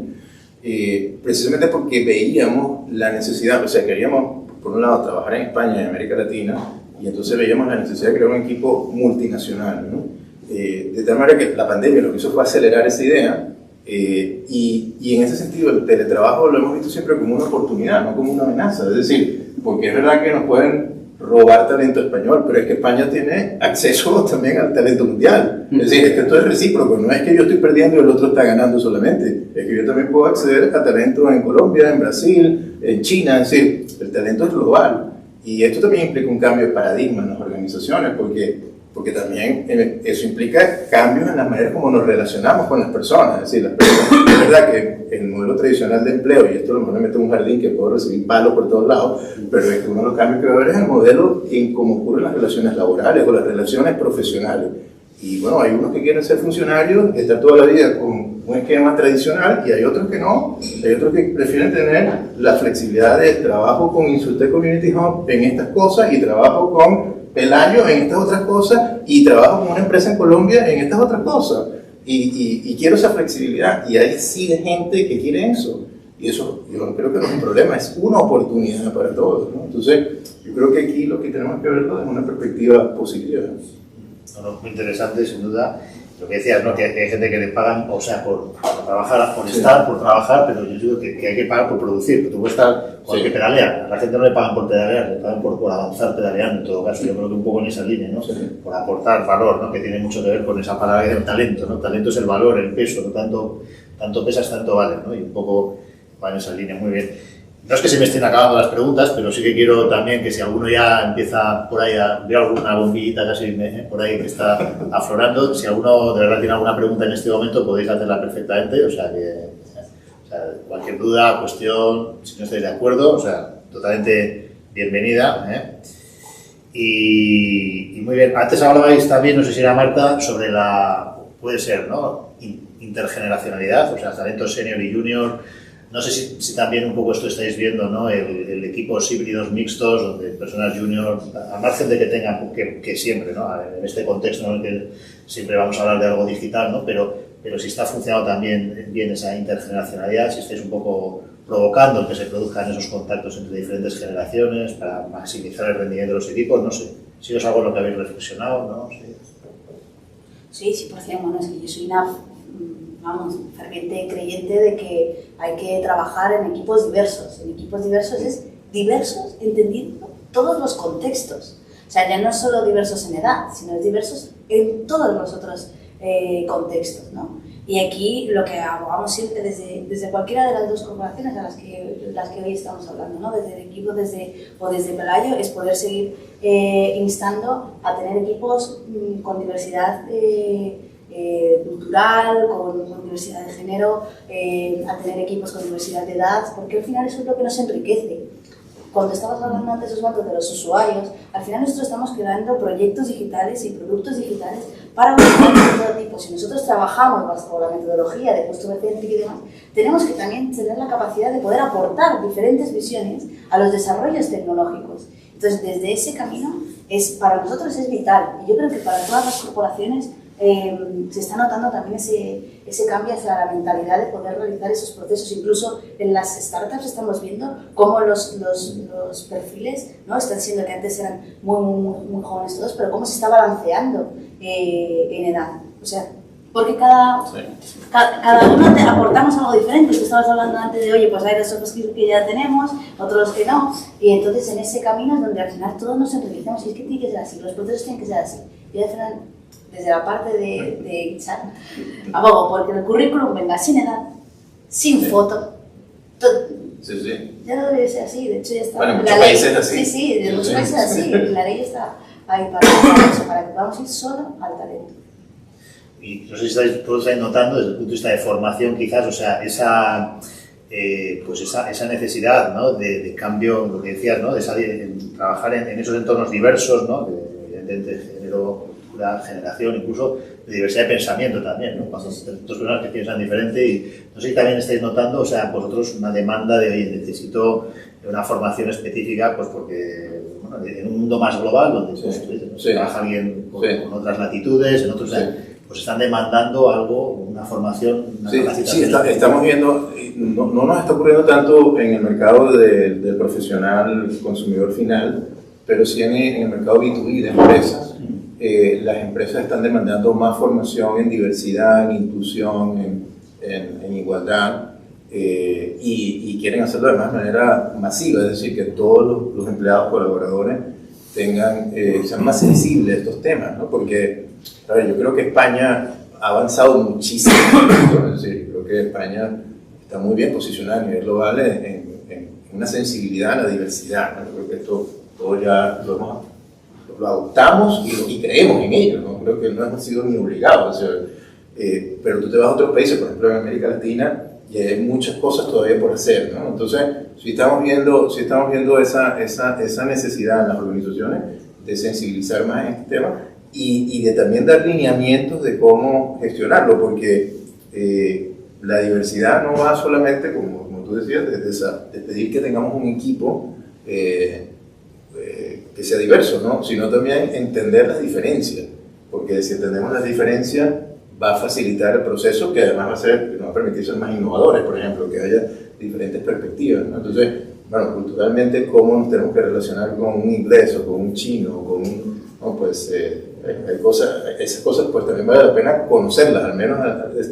precisamente porque veíamos la necesidad, o sea, queríamos, por un lado, trabajar en España y en América Latina, y entonces veíamos la necesidad de crear un equipo multinacional, ¿no? De tal manera que la pandemia lo que hizo fue acelerar esa idea, y en ese sentido el teletrabajo lo hemos visto siempre como una oportunidad, no como una amenaza. Es decir, porque es verdad que nos pueden robar talento español, pero es que España tiene acceso también al talento mundial. Es decir, es que esto es recíproco, no es que yo estoy perdiendo y el otro está ganando solamente, es que yo también puedo acceder a talento en Colombia, en Brasil, en China, es decir, el talento es global. Y esto también implica un cambio de paradigma en las organizaciones, porque también eso implica cambios en las maneras como nos relacionamos con las personas. Es decir, es verdad que el modelo tradicional de empleo, y esto a lo mejor me meto en un jardín que puedo recibir palos por todos lados, pero es que uno de los cambios que va a haber es el modelo en cómo ocurren las relaciones laborales o las relaciones profesionales. Y bueno, hay unos que quieren ser funcionarios, estar toda la vida con un esquema tradicional, y hay otros que no, hay otros que prefieren tener la flexibilidad de trabajo con Insurtech Community Hub en estas cosas y trabajo con Pelayo en estas otras cosas y trabajo con una empresa en Colombia en estas otras cosas. Y quiero esa flexibilidad, y hay sí de gente que quiere eso. Y eso yo creo que no es un problema, es una oportunidad para todos, ¿no? Entonces, yo creo que aquí lo que tenemos que verlo desde una perspectiva positiva. Bueno, muy interesante, sin duda. Lo que decías, ¿no? Que hay gente que le pagan, o sea, por trabajar, por estar, por trabajar, pero yo digo que hay que pagar por producir. Tú puedes estar con el que pedalea. A la gente no le pagan por pedalear, le pagan por avanzar pedaleando, en todo caso. Yo creo que un poco en esa línea, ¿no? Sí. Por aportar valor, ¿no? Que tiene mucho que ver con esa palabra del talento, ¿no? Talento es el valor, el peso, ¿no? Tanto pesas, tanto vale, ¿no? Y un poco va en esa línea, muy bien. No es que se me estén acabando las preguntas, pero sí que quiero también que si alguno ya empieza por ahí veo alguna bombillita casi por ahí que está aflorando, si alguno de verdad tiene alguna pregunta en este momento podéis hacerla perfectamente, o sea, cualquier duda, cuestión, si no estáis de acuerdo, o sea, totalmente bienvenida, ¿eh? Y muy bien, antes hablabais también, no sé si era Marta, sobre puede ser, ¿no? Intergeneracionalidad, o sea, talento senior y junior. No sé si también un poco esto estáis viendo, ¿no? El equipos híbridos mixtos, donde personas junior, a margen de que tengan, que siempre, ¿no? En este contexto en el que siempre vamos a hablar de algo digital, ¿no? Pero si está funcionando también bien esa intergeneracionalidad, si estáis un poco provocando que se produzcan esos contactos entre diferentes generaciones para maximizar el rendimiento de los equipos, no sé. Si es algo en lo que habéis reflexionado, ¿no? Sí, 100%. Bueno, es que yo soy una ferviente creyente de que hay que trabajar en equipos diversos. En equipos diversos es diversos entendiendo todos los contextos. O sea, ya no solo diversos en edad, sino diversos en todos los otros contextos, ¿no? Y aquí lo que abogamos siempre desde cualquiera de las dos corporaciones a las que hoy estamos hablando, ¿no? Desde el equipo o desde Pelayo, es poder seguir instando a tener equipos con diversidad cultural, con diversidad de género, a tener equipos con diversidad de edad, porque al final eso es lo que nos enriquece. Cuando estabas hablando antes, Osvaldo, de los usuarios, al final nosotros estamos creando proyectos digitales y productos digitales para usuarios de todo tipo. Si nosotros trabajamos bajo la metodología de Customer Centric y demás, tenemos que también tener la capacidad de poder aportar diferentes visiones a los desarrollos tecnológicos. Entonces, desde ese camino, para nosotros es vital. Y yo creo que para todas las corporaciones se está notando también ese cambio hacia la mentalidad de poder realizar esos procesos. Incluso en las startups estamos viendo cómo los perfiles, ¿no? Están siendo que antes eran muy jóvenes todos, pero cómo se está balanceando en edad. O sea, porque cada uno aportamos algo diferente. Tú estabas hablando antes de, oye, pues hay nosotros que ya tenemos, otros que no, y entonces en ese camino es donde al final todos nos enriquecemos, y es que tiene que ser así, los procesos tienen que ser así. Y al final, desde la parte de chat, abogo porque el currículum venga sin edad, sin foto. Sí. Ya no debe ser así, de hecho ya está. Bueno, en muchos países es así. Sí, en muchos países es así. La ley está ahí para eso, para que podamos ir solo al talento. Y no sé si todos estáis notando desde el punto de vista de formación, quizás, o sea, esa necesidad, ¿no? de cambio, lo que decías, ¿no? De trabajar en esos entornos diversos, ¿no? De género, cultura, generación, incluso de diversidad de pensamiento también, ¿no? Cuando dos personas que piensan diferente, y no sé si también estáis notando, o sea, vosotros una demanda de, oye, necesito una formación específica, pues porque, bueno, en un mundo más global, donde pues, trabaja alguien con otras latitudes, en otros, pues están demandando algo, una formación, una capacitación. Sí, estamos viendo, no nos está ocurriendo tanto en el mercado del profesional consumidor final, pero sí en el mercado B2B de empresas. Las empresas están demandando más formación en diversidad, en inclusión, en igualdad, y quieren hacerlo además de manera masiva, es decir, que todos los empleados colaboradores sean más sensibles a estos temas, ¿no? Porque, a ver, yo creo que España ha avanzado muchísimo, ¿no? Es decir, creo que España está muy bien posicionada a nivel global en una sensibilidad a la diversidad, ¿no? Creo que esto todo ya lo adoptamos y creemos en ello, ¿no? Creo que no hemos sido ni obligados, o sea, pero tú te vas a otros países, por ejemplo en América Latina, y hay muchas cosas todavía por hacer, ¿no? Entonces, si estamos viendo esa necesidad en las organizaciones de sensibilizar más en este tema y de también dar lineamientos de cómo gestionarlo, porque la diversidad no va solamente, como tú decías, de pedir que tengamos un equipo que sea diverso, ¿no? Sino también entender las diferencias, porque si entendemos las diferencias va a facilitar el proceso, que además nos va a permitir ser más innovadores, por ejemplo, que haya diferentes perspectivas, ¿no? Entonces, bueno, culturalmente, ¿cómo nos tenemos que relacionar con un inglés o con un chino o con un, no, pues, esas cosas pues también vale la pena conocerlas, al menos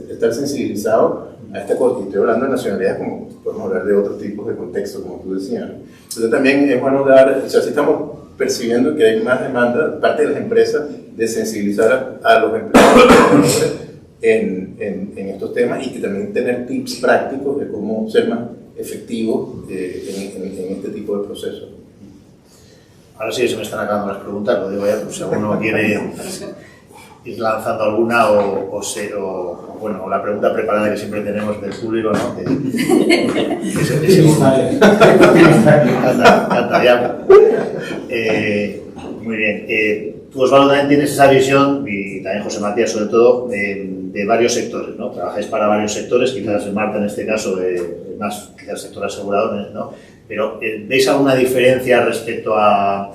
estar sensibilizado a esta cosa. Y estoy hablando de nacionalidades, como podemos hablar de otros tipos de contextos, como tú decías, ¿no? Entonces también es bueno o sea, si estamos percibiendo que hay más demanda, parte de las empresas, de sensibilizar a los empleados en estos temas y que también tener tips prácticos de cómo ser más efectivos en este tipo de procesos. Ahora sí se me están acabando las preguntas, lo digo ya, pues si alguno quiere ir lanzando alguna o la pregunta preparada que siempre tenemos del público, ¿no? Muy bien. Tú, Osvaldo, también tienes esa visión, y también José Matías sobre todo, de varios sectores, ¿no? Trabajáis para varios sectores, quizás Marta en este caso, más quizás el sector asegurador, ¿no? Pero ¿veis alguna diferencia respecto a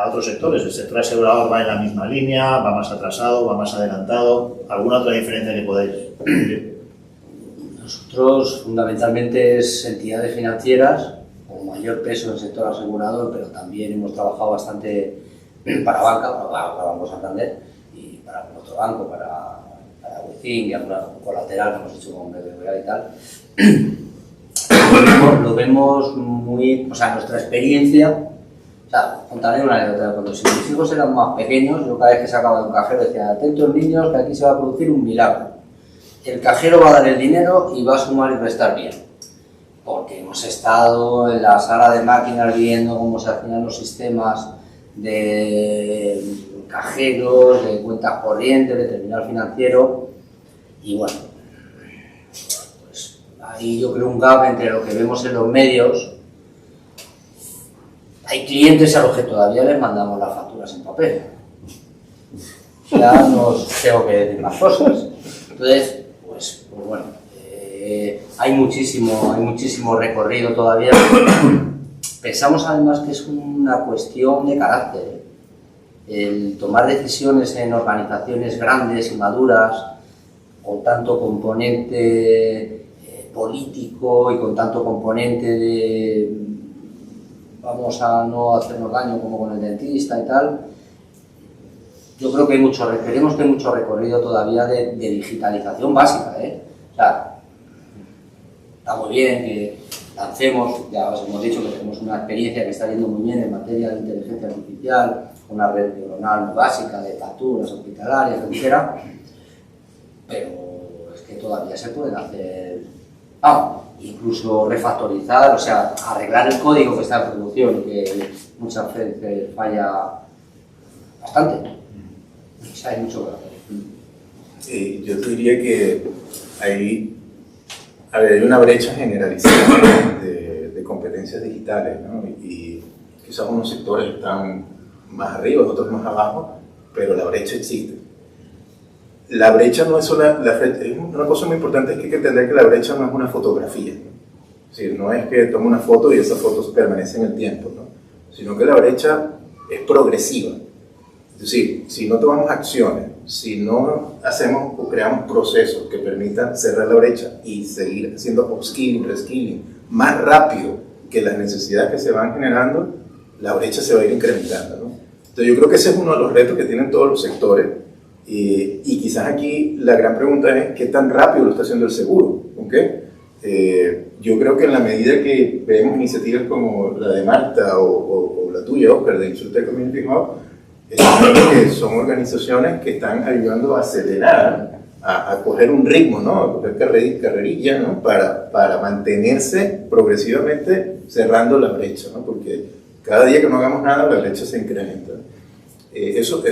otros sectores? ¿El sector asegurador va en la misma línea, va más atrasado, va más adelantado? ¿Alguna otra diferencia que podáis ver? Nosotros fundamentalmente es entidades financieras con mayor peso en el sector asegurador, pero también hemos trabajado bastante para banca, para Banco Santander y para otro banco, para Withing y alguna colateral que hemos hecho con BBVA y tal. Lo vemos muy, o sea, nuestra experiencia, o sea, contaré una anécdota. Cuando mis hijos eran más pequeños, yo cada vez que sacaba de un cajero decía: atentos niños, que aquí se va a producir un milagro. El cajero va a dar el dinero y va a sumar y restar bien. Porque hemos estado en la sala de máquinas viendo cómo se hacían los sistemas de cajeros, de cuentas corrientes, de terminal financiero, y bueno, pues ahí yo creo un gap entre lo que vemos en los medios. Hay clientes a los que todavía les mandamos las facturas en papel. Ya nos tengo que decir más cosas. Entonces, pues bueno, hay muchísimo recorrido todavía. Pensamos además que es una cuestión de carácter. El tomar decisiones en organizaciones grandes y maduras, con tanto componente político y con tanto componente de vamos a no hacernos daño como con el dentista y tal, yo creo que creemos que hay mucho recorrido todavía de digitalización básica, O sea, está muy bien que lancemos, ya os hemos dicho que tenemos una experiencia que está yendo muy bien en materia de inteligencia artificial, una red neuronal muy básica de facturas hospitalarias, etc. Pero es que todavía se pueden hacer, incluso refactorizar, o sea, arreglar el código que está en producción y que muchas veces falla bastante. O sea, hay mucho que hacer. Yo te diría que hay una brecha generalizada de competencias digitales, ¿no? Y quizás unos sectores están más arriba, otros más abajo, pero la brecha existe. La brecha no es solo una cosa muy importante, es que hay que entender que la brecha no es una fotografía, ¿no? Es decir, no es que tome una foto y esa foto permanece en el tiempo, ¿no? Sino que la brecha es progresiva. Es decir, si no tomamos acciones, si no hacemos o creamos procesos que permitan cerrar la brecha y seguir haciendo upskilling, reskilling más rápido que las necesidades que se van generando, la brecha se va a ir incrementando, ¿no? Entonces yo creo que ese es uno de los retos que tienen todos los sectores y quizás aquí la gran pregunta es ¿qué tan rápido lo está haciendo el seguro? ¿Okay? Yo creo que en la medida que vemos iniciativas como la de Marta o la tuya, Oscar, de Insurtech Community Hub, que son organizaciones que están ayudando a acelerar, a coger un ritmo, ¿no? A coger carrerilla, ¿no? Para mantenerse progresivamente cerrando la brecha, ¿no? Porque cada día que no hagamos nada, la brecha se incrementa. Eso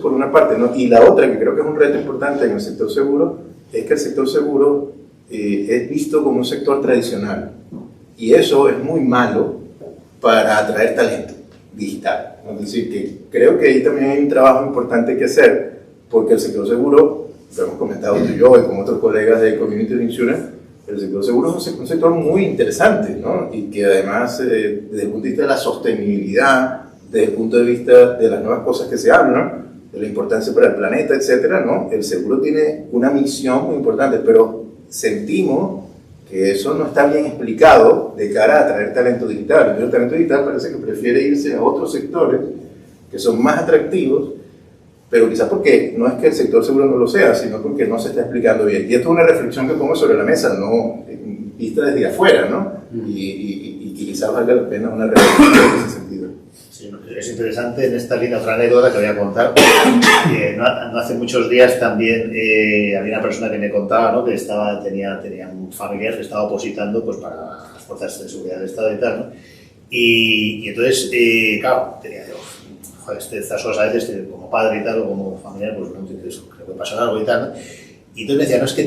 por una parte, ¿no? Y la otra, que creo que es un reto importante en el sector seguro, es que el sector seguro es visto como un sector tradicional. Y eso es muy malo para atraer talento digital. Es decir, que creo que ahí también hay un trabajo importante que hacer, porque el sector seguro, lo hemos comentado tú y yo y con otros colegas de Community Insurance, el sector seguro es un sector muy interesante, ¿no? Y que además, desde el punto de vista de la sostenibilidad, desde el punto de vista de las nuevas cosas que se hablan, de la importancia para el planeta, etcétera, ¿no? El seguro tiene una misión muy importante, pero sentimos que eso no está bien explicado de cara a atraer talento digital. El talento digital parece que prefiere irse a otros sectores que son más atractivos, pero quizás porque no es que el sector seguro no lo sea, sino porque no se está explicando bien. Y esto es una reflexión que pongo sobre la mesa, no vista desde afuera, ¿no? Y quizás valga la pena una reflexión en ese sentido. Sí, es interesante en esta línea otra anécdota que voy a contar. No hace muchos días también había una persona que me contaba, ¿no? Que tenía un familiar que estaba opositando pues, para las fuerzas de seguridad del Estado y tal, ¿no? Y entonces, claro, tenía estas cosas a veces como padre y tal, o como familiar, pues no creo que puede pasar algo y tal, ¿no? Y entonces me decía, no, es que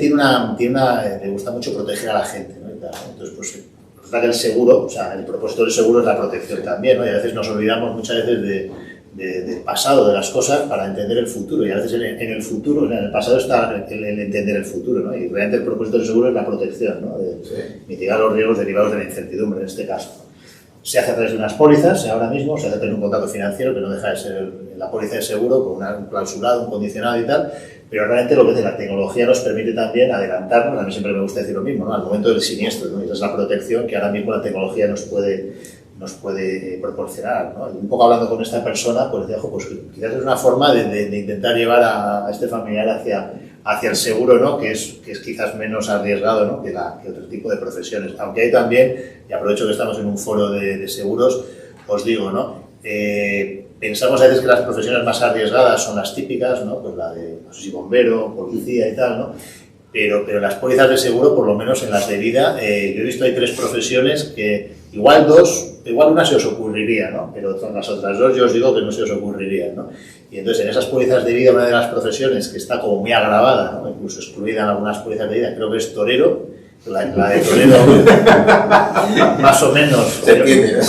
le gusta mucho proteger a la gente, ¿no? Y tal, ¿no? Entonces, pues resulta que el seguro, o sea, el propósito del seguro es la protección también, ¿no? Y a veces nos olvidamos muchas veces del pasado, de las cosas, para entender el futuro. Y a veces en el futuro, en el pasado está el entender el futuro, ¿no? Y realmente el propósito del seguro es la protección, ¿no? De mitigar los riesgos derivados de la incertidumbre, en este caso. Se hace a través de unas pólizas, ahora mismo, se hace a través de un contrato financiero, que no deja de ser la póliza de seguro, con un clausulado, un condicionado y tal, pero realmente lo que es la tecnología nos permite también adelantarnos, a mí siempre me gusta decir lo mismo, ¿no? Al momento del siniestro, ¿no? Y esa es la protección que ahora mismo la tecnología nos puede proporcionar, ¿no? Y un poco hablando con esta persona, pues decía, pues quizás es una forma de intentar llevar a este familiar hacia el seguro, ¿no? Que es quizás menos arriesgado, ¿no? que otro tipo de profesiones. Aunque hay también, y aprovecho que estamos en un foro de seguros, os digo, ¿no? Pensamos a veces que las profesiones más arriesgadas son las típicas, ¿no? Pues la de, no sé si bombero, policía y tal, ¿no? Pero las pólizas de seguro, por lo menos en las de vida, yo he visto hay 3 profesiones que igual una se os ocurriría, ¿no? Pero las otras 2 yo os digo que no se os ocurriría, ¿no? Y entonces en esas pólizas de vida, una de las profesiones que está como muy agravada, ¿no? Incluso excluida en algunas pólizas de vida, creo que es torero. La de torero, más o menos, se entiende,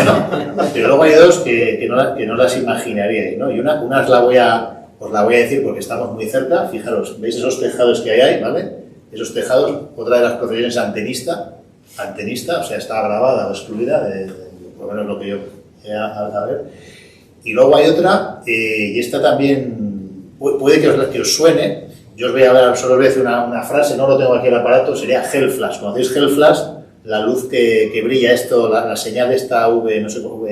¿no? Pero luego hay 2 que no las imaginaríais, ¿no? Y una os la voy a decir porque estamos muy cerca. Fijaros, ¿veis esos tejados que hay ahí, ¿vale? Esos tejados, otra de las profesiones antenista, o sea, está grabada o excluida, por lo menos lo que yo a ver. Y luego hay otra, y esta también puede que os suene. Yo solo os voy a decir una frase, no lo tengo aquí en el aparato, sería Hell Flash. ¿Conocéis Hell Flash? La luz que brilla esto, la señal de esta V, no sé cómo,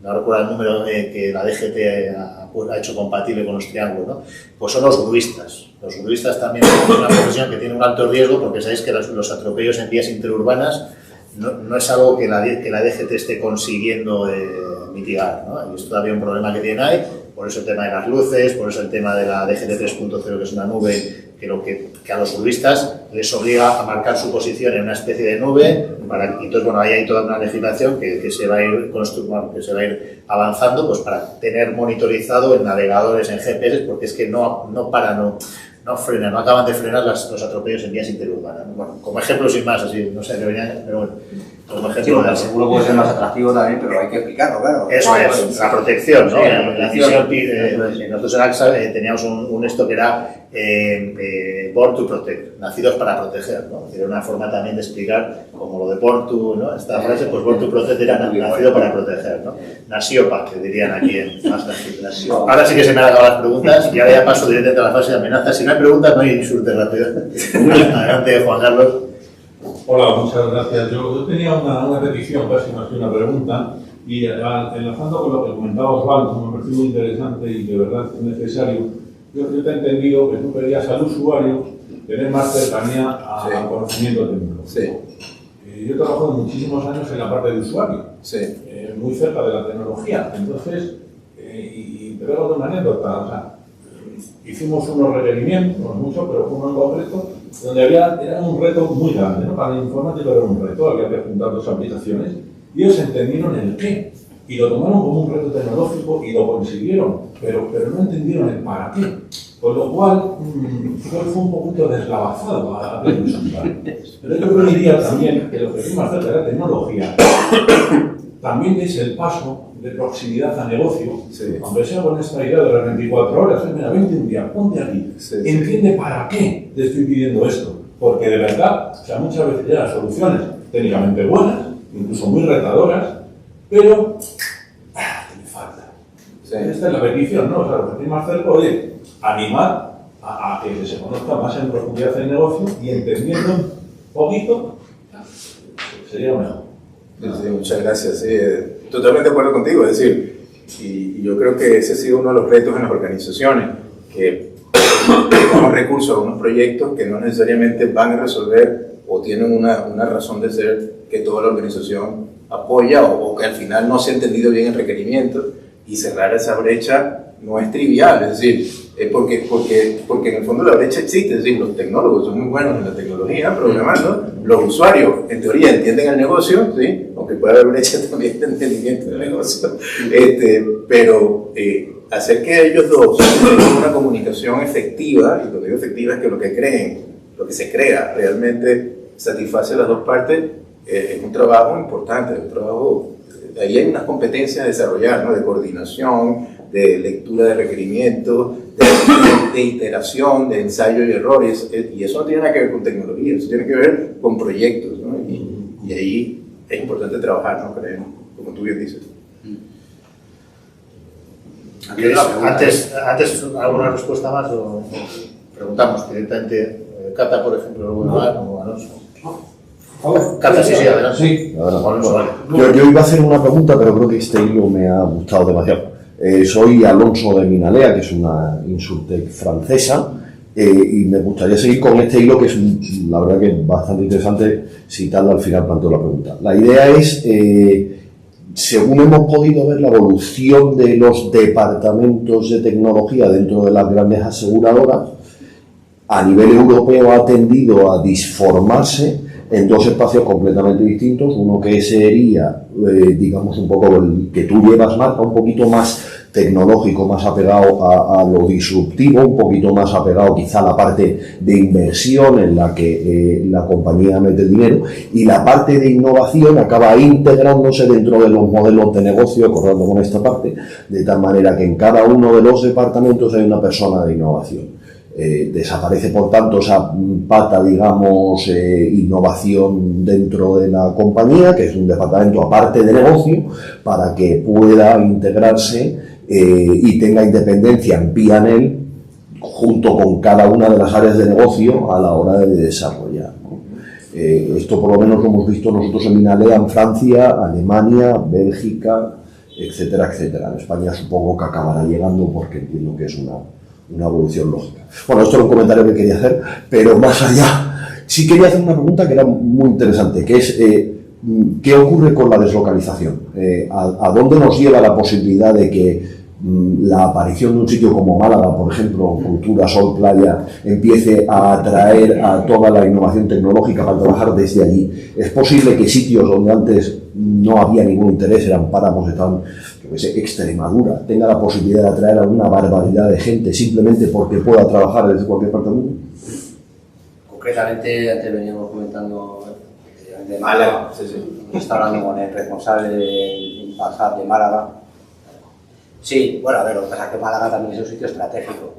no recuerdo el número que la DGT ha hecho compatible con los triángulos, ¿no? Pues son los gruistas. Los gruistas también son una profesión que tiene un alto riesgo porque sabéis que los atropellos en vías interurbanas no es algo que la DGT esté consiguiendo mitigar, ¿no? Y esto todavía es un problema que tienen ahí. Por eso el tema de las luces, por eso el tema de la DGT 3.0, que es una nube que a los turistas les obliga a marcar su posición en una especie de nube. Y entonces, bueno, ahí hay toda una legislación que se va a ir avanzando pues, para tener monitorizado en navegadores, en GPS, porque es que no frenan, no acaban de frenar los atropellos en vías interurbanas. Bueno, como ejemplo sin más, así, no sé, pero bueno, como ejemplo. Sí, el seguro puede ser más atractivo también, pero hay que explicarlo, claro. Eso es, la protección, ¿no? Nosotros en AXA teníamos un esto que era Born to Protect, nacidos para proteger, ¿no? Era una forma también de explicar, como lo de Born to, ¿no? Esta frase, pues Born to Protect era nacido para proteger, ¿no? Nasiopa, que dirían aquí en más nacido. Ahora sí que se me han acabado las preguntas y ahora ya paso directamente a la fase de amenazas. Si no hay preguntas, no hay insultos rápido. Adelante, Juan Carlos. Hola, muchas gracias. Yo tenía una petición, casi más que una pregunta, y enlazando con lo que comentaba Osvaldo, me parece muy interesante y de verdad es necesario. Yo te he entendido que tú querías al usuario tener más cercanía al conocimiento técnico. Sí. Yo he trabajado muchísimos años en la parte de usuario. Sí. muy cerca de la tecnología. Entonces, y te voy a contar una anécdota. O sea, hicimos unos requerimientos, no mucho, pero uno en concreto, donde era un reto muy grande, ¿no? Para el informático era un reto, había que juntar dos aplicaciones, y ellos entendieron el qué, y lo tomaron como un reto tecnológico y lo consiguieron, pero no entendieron el para qué. Con lo cual, fue un poquito deslavazado a usar. Pero yo diría también que lo que vimos hacer de la tecnología también es el paso de proximidad a negocio, sí. Aunque sea con esta idea de las 24 horas, mira, vente un día, ponte aquí, sí, entiende para qué te estoy pidiendo esto, porque de verdad, o sea, muchas veces ya las soluciones técnicamente buenas, incluso muy retadoras, pero tiene falta. Sí. Esta es la petición, ¿no? O sea, lo que más cerca, oye, animar a que se conozca más en profundidad el negocio y entendiendo un poquito, sería mejor. Sí, muchas gracias. Totalmente de acuerdo contigo. Es decir, y yo creo que ese ha sido uno de los retos en las organizaciones, que tenemos recursos a unos proyectos que no necesariamente van a resolver o tienen una razón de ser que toda la organización apoya o que al final no se ha entendido bien el requerimiento, y cerrar esa brecha no es trivial. Es decir, porque en el fondo la brecha existe. Es decir, los tecnólogos son muy buenos en la tecnología, programando. Los usuarios, en teoría, entienden el negocio, ¿sí? Aunque puede haber brecha también de entendimiento del negocio. Pero hacer que ellos dos tengan una comunicación efectiva, y cuando digo efectiva es que lo que creen, lo que se crea, realmente satisface a las dos partes, es un trabajo importante, un trabajo. Ahí hay unas competencias a desarrollar, ¿no? De coordinación, de lectura de requerimientos, de iteración, de ensayo y errores, y eso no tiene nada que ver con tecnología, eso tiene que ver con proyectos, ¿no? Y ahí es importante trabajar, ¿no? Creemos, como tú bien dices. Antes, ¿alguna respuesta más o preguntamos directamente? Cata, por ejemplo, o Alonso. Cata, sí, adelante. Sí. Alonso, vale. Yo iba a hacer una pregunta, pero creo que este hilo me ha gustado demasiado. Soy Alonso de Minalea, que es una Insurtech francesa, y me gustaría seguir con este hilo, que es la verdad que es bastante interesante. Citarlo al final, planteo la pregunta. La idea es, según hemos podido ver la evolución de los departamentos de tecnología dentro de las grandes aseguradoras, a nivel europeo ha tendido a disformarse en dos espacios completamente distintos. Uno que sería, digamos, un poco el que tú llevas, Marta, un poquito más tecnológico, más apegado a lo disruptivo, un poquito más apegado quizá a la parte de inversión en la que la compañía mete el dinero, y la parte de innovación acaba integrándose dentro de los modelos de negocio, acordando con esta parte, de tal manera que en cada uno de los departamentos hay una persona de innovación. Desaparece, por tanto, esa pata, digamos, innovación dentro de la compañía, que es un departamento aparte de negocio, para que pueda integrarse y tenga independencia en P&L junto con cada una de las áreas de negocio a la hora de desarrollar, ¿no? Esto por lo menos lo hemos visto nosotros en Minalea, en Francia, Alemania, Bélgica, etcétera, etcétera. En España supongo que acabará llegando, porque entiendo que es una evolución lógica. Bueno, esto era un comentario que quería hacer, pero más allá, sí quería hacer una pregunta que era muy interesante, que es ¿qué ocurre con la deslocalización? ¿A dónde nos lleva la posibilidad de que la aparición de un sitio como Málaga, por ejemplo, Cultura, Sol, Playa, empiece a atraer a toda la innovación tecnológica para trabajar desde allí? ¿Es posible que sitios donde antes no había ningún interés, eran páramos, estaban, yo qué sé, Extremadura, tenga la posibilidad de atraer a una barbaridad de gente simplemente porque pueda trabajar desde cualquier parte del mundo? Concretamente, antes veníamos comentando de Málaga, está hablando con el responsable del Impasat de Málaga. Sí, bueno, a ver, lo que pasa es que Málaga también es un sitio estratégico.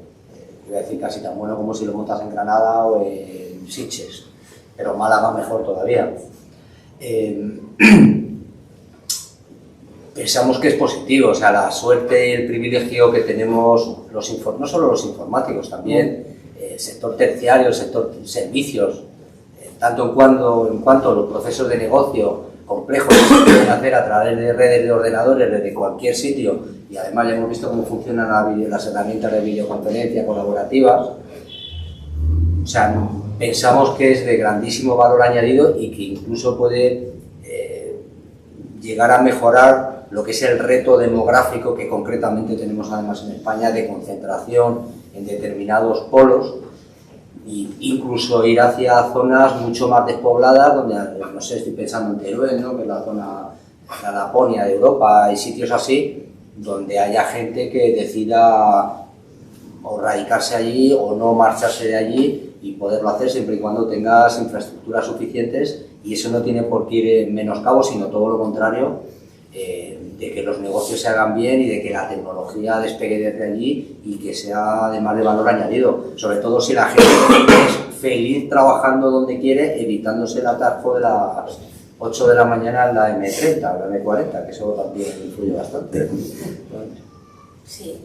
Voy a decir casi tan bueno como si lo montas en Granada o en Sitges, pero Málaga mejor todavía. Pensamos que es positivo, o sea, la suerte y el privilegio que tenemos, no solo los informáticos, también el sector terciario, el sector servicios, tanto en cuanto a los procesos de negocio complejos que se pueden hacer a través de redes de ordenadores desde cualquier sitio, y además ya hemos visto cómo funcionan las herramientas de videoconferencia colaborativas. O sea, pensamos que es de grandísimo valor añadido y que incluso puede llegar a mejorar lo que es el reto demográfico que concretamente tenemos además en España de concentración en determinados polos e incluso ir hacia zonas mucho más despobladas donde, no sé, estoy pensando en Teruel, ¿no? Que es la zona, la Laponia de Europa y sitios así, donde haya gente que decida o radicarse allí o no marcharse de allí y poderlo hacer siempre y cuando tengas infraestructuras suficientes, y eso no tiene por qué ir en menoscabo, sino todo lo contrario, de que los negocios se hagan bien y de que la tecnología despegue desde allí y que sea además de valor añadido, sobre todo si la gente es feliz trabajando donde quiere, evitándose el atasco de las 8 de la mañana en la M30 o la M40, que eso también influye bastante. Sí,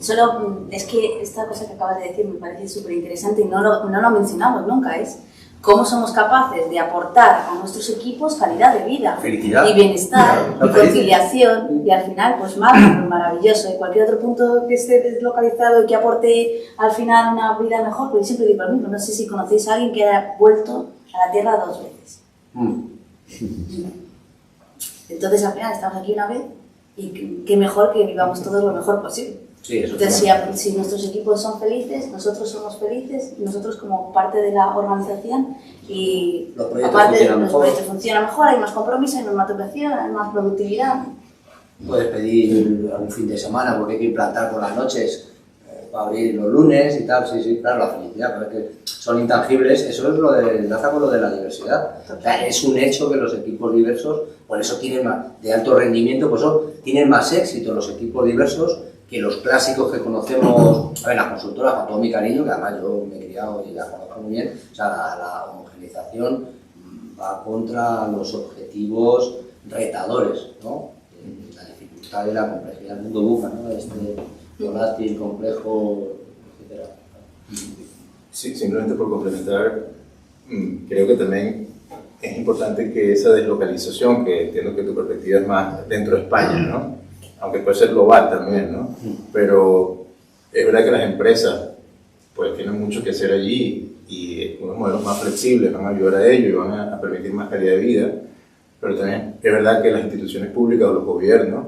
solo es que esta cosa que acabas de decir me parece súper interesante y no lo mencionamos nunca, es cómo somos capaces de aportar a nuestros equipos calidad de vida, felicidad y bienestar y conciliación, y al final pues maravilloso. Y cualquier otro punto que esté deslocalizado y que aporte al final una vida mejor, pues yo siempre digo lo mismo, no sé si conocéis a alguien que haya vuelto a la Tierra 2 veces. Entonces al final estamos aquí una vez y qué mejor que vivamos todos lo mejor posible. Sí, eso. Entonces, si nuestros equipos son felices, nosotros somos felices, nosotros como parte de la organización, y aparte los proyectos funcionan mejor, hay más compromiso, hay más motivación, hay más productividad. Puedes pedir un fin de semana porque hay que implantar por las noches para abrir los lunes y tal, sí, claro, la felicidad, pero es que son intangibles, eso es lo de, enlaza con lo de la diversidad. O sea, es un hecho que los equipos diversos, por eso tienen más, de alto rendimiento, por eso tienen más éxito los equipos diversos que los clásicos que conocemos, a ver, las consultoras, con todo mi cariño, que además yo me he criado y las conozco muy bien, o sea, la homogeneización va contra los objetivos retadores, ¿no? La dificultad y la complejidad del mundo buca, ¿no? Este volátil, complejo, etc. Sí, simplemente por complementar, creo que también es importante que esa deslocalización, que entiendo que tu perspectiva es más dentro de España, ¿no? Aunque puede ser global también, ¿no? Pero es verdad que las empresas pues tienen mucho que hacer allí y unos modelos más flexibles van a ayudar a ello y van a permitir más calidad de vida, pero también es verdad que las instituciones públicas o los gobiernos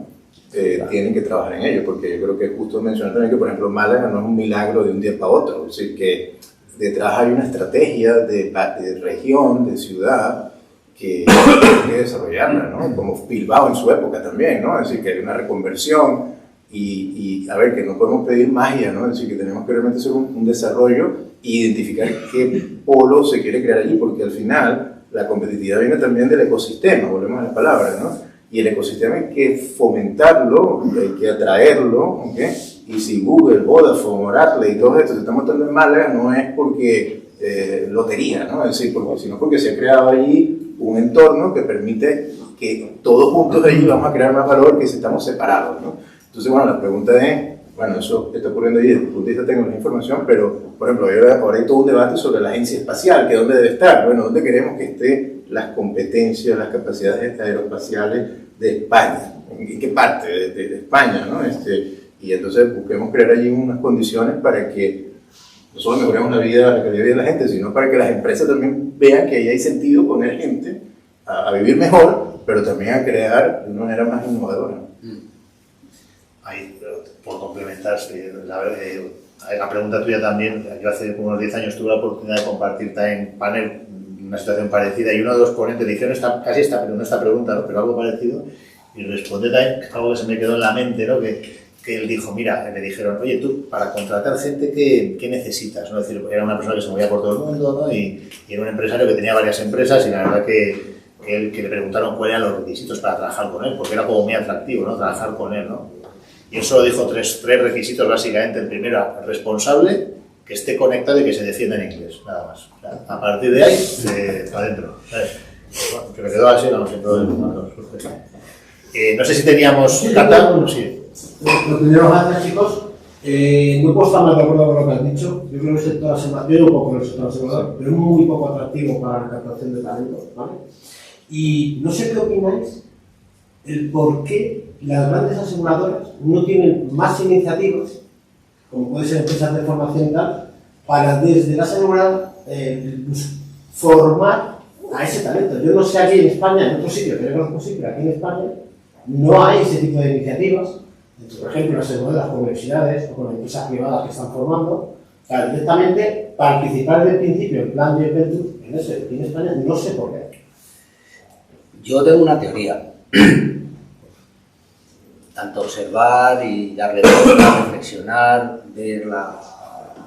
tienen que trabajar en ello, porque yo creo que es justo mencionar también que, por ejemplo, Málaga no es un milagro de un día para otro, es decir, que detrás hay una estrategia de región, de ciudad, que hay que desarrollarla, ¿no? Como Bilbao en su época también, ¿no? Es decir, que hay una reconversión y a ver, que no podemos pedir magia, ¿no? Es decir, que tenemos que realmente hacer un desarrollo e identificar qué polo se quiere crear allí, porque al final la competitividad viene también del ecosistema, volvemos a las palabras, ¿no? Y el ecosistema hay que fomentarlo, hay que atraerlo, ¿ok? Y si Google, Vodafone, Oracle y todo esto se está montando en Málaga, no es porque lotería, ¿no? Es decir, sino porque se ha creado allí un entorno que permite que todos juntos allí vamos a crear más valor que si estamos separados, ¿no? Entonces, bueno, la pregunta es, bueno, eso está ocurriendo ahí desde el punto de vista técnico de la información, pero, por ejemplo, ahora hay todo un debate sobre la agencia espacial, que dónde debe estar, bueno, dónde queremos que estén las competencias, las capacidades aeroespaciales de España, en qué parte de España, ¿no? Y entonces busquemos crear allí unas condiciones para que no solo mejoremos la calidad de vida de la gente, sino para que las empresas también vean que ahí hay sentido poner gente a vivir mejor, pero también a crear de una manera más innovadora. Ahí, por complementar, la pregunta tuya también, yo hace unos 10 años tuve la oportunidad de compartir también panel, una situación parecida, y uno de los ponentes dijeron casi esta pregunta, ¿no? Pero algo parecido, y respondió también algo que se me quedó en la mente, ¿no? Que él dijo, mira, me dijeron, oye, tú, para contratar gente, ¿qué necesitas? ¿No? Es decir, era una persona que se movía por todo el mundo, ¿no? Y era un empresario que tenía varias empresas, y la verdad que le preguntaron cuáles eran los requisitos para trabajar con él, porque era como muy atractivo, ¿no? Trabajar con él, ¿no? Y él solo dijo tres requisitos básicamente. El primero, responsable, que esté conectado y que se defienda en inglés, nada más. O sea, a partir de ahí, para adentro. Bueno, que me quedó así, no sé, todo el mundo. No sé si teníamos... ¿Cata? Sí. Lo primero, gracias, chicos. No puedo estar más de acuerdo con lo que has dicho. Yo creo que el sector asegurador, yo un poco en el sector asegurador, pero es muy poco atractivo para la captación de talento, ¿vale? Y no sé qué opináis el por qué las grandes aseguradoras no tienen más iniciativas, como puede ser empresas de formación y tal, para desde la aseguradora pues, formar a ese talento. Yo no sé aquí en España, en otros sitios, que yo conozco sí, pero aquí en España no hay ese tipo de iniciativas, por ejemplo, las aseguradoras con universidades o con empresas privadas que están formando, para directamente participar desde el principio en plan de Venture en España, no sé por qué. Yo tengo una teoría. Tanto observar y darle vuelta, reflexionar, ver la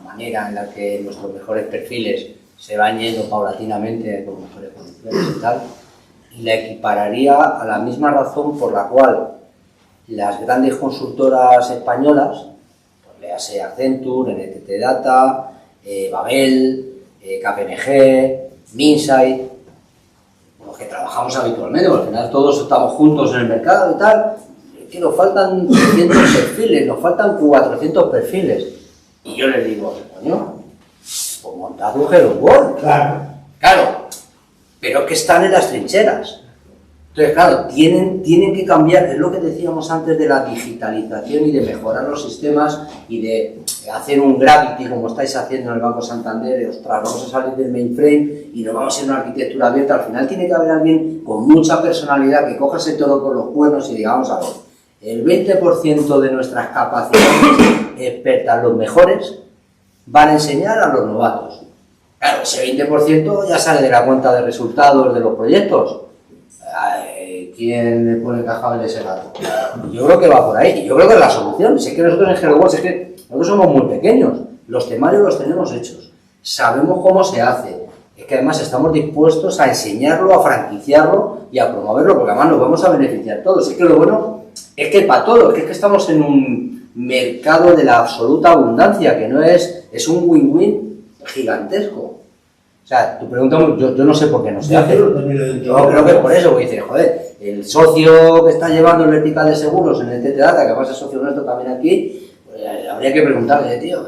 manera en la que nuestros mejores perfiles se van yendo paulatinamente con mejores condiciones y tal, y la equipararía a la misma razón por la cual las grandes consultoras españolas, pues léase Accenture, NTT Data, Babel, KPMG, Minsight, con los que trabajamos habitualmente, porque al final todos estamos juntos en el mercado y tal, que nos faltan 300 perfiles, nos faltan 400 perfiles. Y yo les digo, coño, pues montad un Hello World. Claro, pero es que están en las trincheras. Entonces, claro, tienen que cambiar, es lo que decíamos antes de la digitalización y de mejorar los sistemas y de hacer un Gravity como estáis haciendo en el Banco Santander, de, ostras, vamos a salir del mainframe y nos vamos a ir a una arquitectura abierta. Al final tiene que haber alguien con mucha personalidad que coja ese toro por los cuernos y diga, vamos a ver, el 20% de nuestras capacidades expertas, los mejores, van a enseñar a los novatos. Claro, ese 20% ya sale de la cuenta de resultados de los proyectos. ¿Quién le pone caja en ese gato? Yo creo que va por ahí, y yo creo que es la solución. Si es que nosotros en Hello World, es que nosotros somos muy pequeños, los temarios los tenemos hechos, sabemos cómo se hace, es que además estamos dispuestos a enseñarlo, a franquiciarlo y a promoverlo, porque además nos vamos a beneficiar todos. Es que lo bueno es que para todo, es que estamos en un mercado de la absoluta abundancia, que no es un win-win gigantesco. O sea, tu pregunta, yo no sé por qué no se hace. Yo creo que por eso, porque dices, joder, el socio que está llevando el vertical de seguros en el NTT Data, que además es socio nuestro también aquí, pues, habría que preguntarle, tío,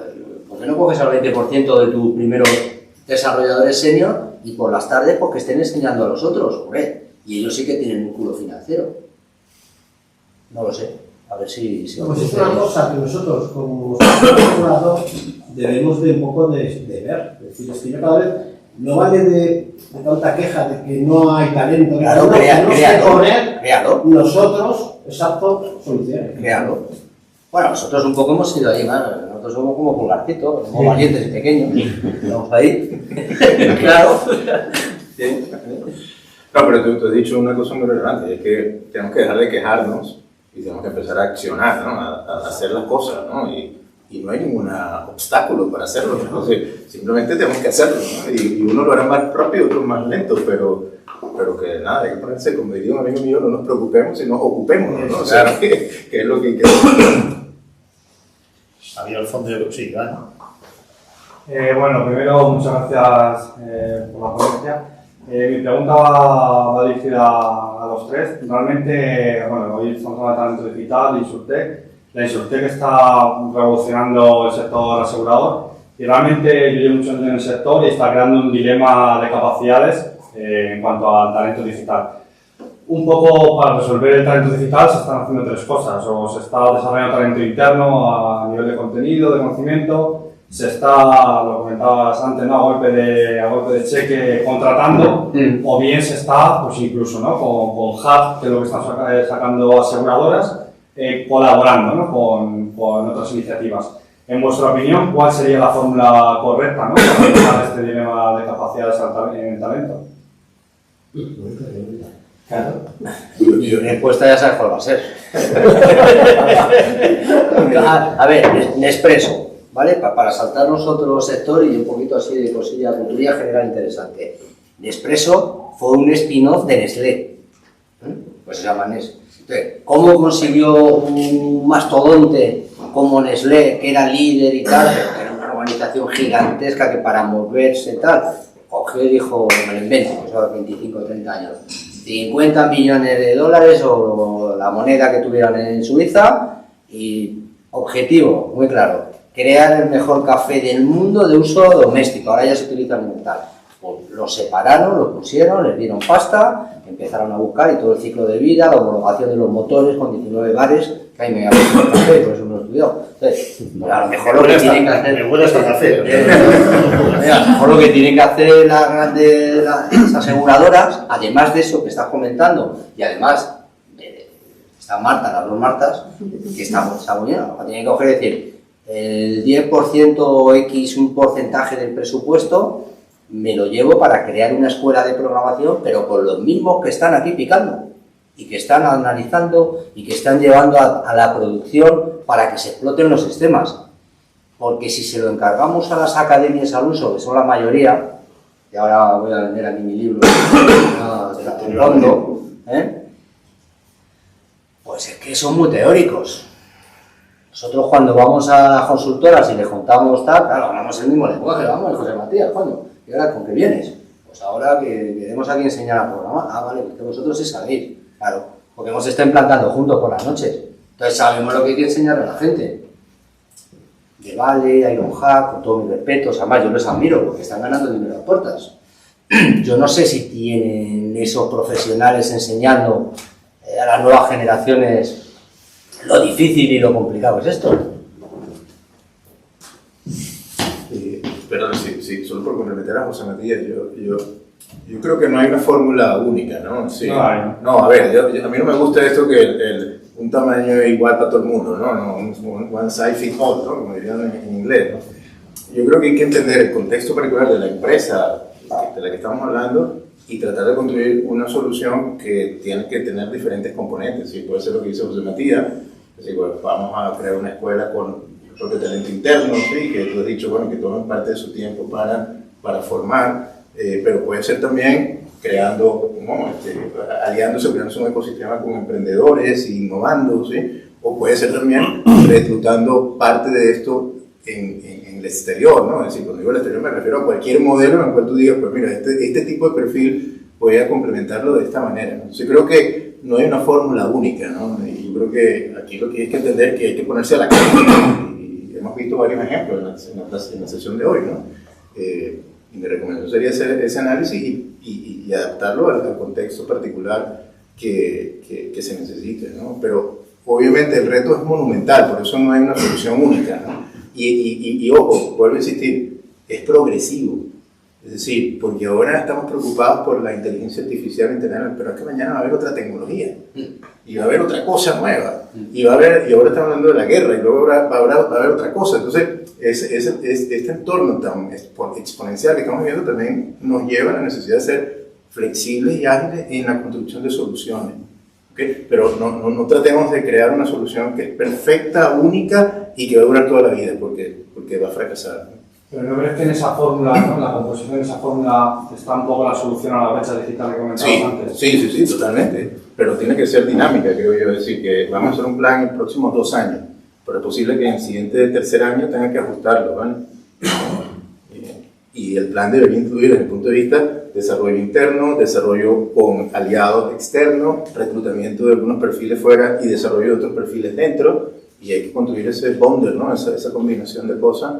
¿por qué no coges al 20% de tus primeros desarrolladores senior y por las tardes pues que estén enseñando a los otros? Joder, y ellos sí que tienen un culo financiero. No lo sé, a ver si pues es una cosa que nosotros, como colaborador, debemos de un poco de ver. Es decir, es que yo cada vez no vale de tanta queja de que no hay talento, claro, tenemos que poner créalo. Nosotros, exacto, soluciones. Créalo. Bueno, nosotros un poco hemos ido ahí, nosotros somos como pulgarcitos, somos valientes y pequeños, vamos ahí. Claro. Sí. No, pero tú has dicho una cosa muy relevante, es que tenemos que dejar de quejarnos y tenemos que empezar a accionar, ¿no? a hacer las cosas, ¿no? Y no hay ningún obstáculo para hacerlo, ¿no? O sea, simplemente tenemos que hacerlo, ¿no? Y uno lo hará más rápido, otro más lento, pero que nada, hay que ponerse, como diría un amigo mío, no nos preocupemos, sino ocupémonos, ¿no? O sea, que es lo que hay que hacer. Había el fondo de... Sí, ¿vale? Bueno, primero, muchas gracias por la ponencia. Mi pregunta va dirigida a los tres. Realmente, bueno, hoy estamos hablando de talento digital, Insurtech. La Insurtech está revolucionando el sector asegurador y realmente yo llevo muchos años en el sector y está creando un dilema de capacidades en cuanto al talento digital. Un poco para resolver el talento digital se están haciendo tres cosas. O se está desarrollando talento interno a nivel de contenido, de conocimiento. Se está, lo comentabas antes, ¿no? a golpe de cheque contratando, o bien se está, pues incluso, ¿no? con Hub, que es lo que están sacando aseguradoras, colaborando, ¿no? con otras iniciativas. En vuestra opinión, ¿cuál sería la fórmula correcta, ¿no? para realizar este dilema de capacidades en el talento? Claro. Mi respuesta ya sabes cuál va a ser. A ver, Nespresso, ¿vale? Para saltarnos otro sector y un poquito así de cosilla, cultura general interesante. Nespresso fue un spin-off de Nestlé, pues se llama Nes. Entonces, ¿cómo consiguió un mastodonte como Nestlé, que era líder y tal, pero que era una organización gigantesca que para moverse y tal, cogió y dijo, me lo invento, pues ahora 25 o 30 años, 50 millones de dólares o la moneda que tuvieran en Suiza y objetivo, muy claro, crear el mejor café del mundo de uso doméstico, ahora ya se utiliza alimentar. Pues lo separaron, lo pusieron, les dieron pasta, empezaron a buscar y todo el ciclo de vida, la homologación de los motores con 19 bares, que ahí me había puesto el café, por eso me lo estudió. Entonces, pues a lo mejor lo que tienen que hacer... Me huele hasta el café. A lo mejor lo que tienen que hacer las aseguradoras, además de eso que estás comentando, y además está Marta, las dos Martas, que está muy bien. Tiene que coger y decir, el 10% X, un porcentaje del presupuesto, me lo llevo para crear una escuela de programación, pero con los mismos que están aquí picando y que están analizando y que están llevando a la producción para que se exploten los sistemas. Porque si se lo encargamos a las academias al uso, que son la mayoría, y ahora voy a vender aquí mi libro, del fondo, pues es que son muy teóricos. Nosotros cuando vamos a las consultoras y les contamos tal, claro, hablamos el mismo lenguaje, vamos, José Matías, ¿cuándo? ¿Y ahora con qué vienes? Pues ahora que queremos aquí enseñar a programar. Ah, vale, porque vosotros sí sabéis, claro, porque hemos estado implantando juntos por las noches. Entonces sabemos lo que hay que enseñarle a la gente. De Vale, Ironhack, con todos mis respetos, además yo los admiro porque están ganando dinero a puertas. Yo no sé si tienen esos profesionales enseñando a las nuevas generaciones lo difícil y lo complicado es esto. Perdón, sí, solo por complementar a José Matías, yo creo que no hay una fórmula única, ¿no? Sí. No, a ver, a mí no me gusta esto que un tamaño es igual para todo el mundo, ¿no? Un one size fits all, ¿no? Como dirían en inglés, ¿no? Yo creo que hay que entender el contexto particular de la empresa de la que estamos hablando y tratar de construir una solución que tiene que tener diferentes componentes. ¿Sí? Puede ser lo que dice José Matías, es decir, pues vamos a crear una escuela con propio talento interno, ¿sí? Que tú has dicho, bueno, que tomen parte de su tiempo para formar, pero puede ser también creando, ¿no? Aliándose, creándose un ecosistema con emprendedores, innovando, ¿sí? O puede ser también reclutando parte de esto en el exterior, ¿no? Es decir, cuando digo el exterior me refiero a cualquier modelo en el cual tú digas, pues mira, este tipo de perfil voy a complementarlo de esta manera, ¿no? Entonces creo que no hay una fórmula única, ¿no? Y yo creo que aquí lo que hay que entender es que hay que ponerse a la cara. Hemos visto varios ejemplos en la sesión de hoy, ¿no? Y mi recomendación sería hacer ese análisis y adaptarlo al contexto particular que se necesite, ¿no? Pero obviamente el reto es monumental, por eso no hay una solución única, ¿no? Y ojo, vuelvo a insistir, es progresivo. Es decir, porque ahora estamos preocupados por la inteligencia artificial en general, pero es que mañana va a haber otra tecnología y va a haber otra cosa nueva y ahora estamos hablando de la guerra y luego va a haber otra cosa. Entonces, este entorno tan exponencial que estamos viendo también nos lleva a la necesidad de ser flexibles y ágiles en la construcción de soluciones. ¿Okay? Pero no tratemos de crear una solución que es perfecta, única y que va a durar toda la vida porque va a fracasar, ¿no? Pero ¿no crees que en esa fórmula, ¿no? La composición de esa fórmula está un poco la solución a la brecha digital que comentabas antes? Sí, totalmente. Pero tiene que ser dinámica, creo yo. Es decir, que vamos a hacer un plan en los próximos 2 años, pero es posible que en el siguiente tercer año tengan que ajustarlo, ¿vale? Y el plan debería incluir, desde el punto de vista, desarrollo interno, desarrollo con aliados externos, reclutamiento de algunos perfiles fuera y desarrollo de otros perfiles dentro, y hay que construir ese bundle, ¿no? Esa combinación de cosas,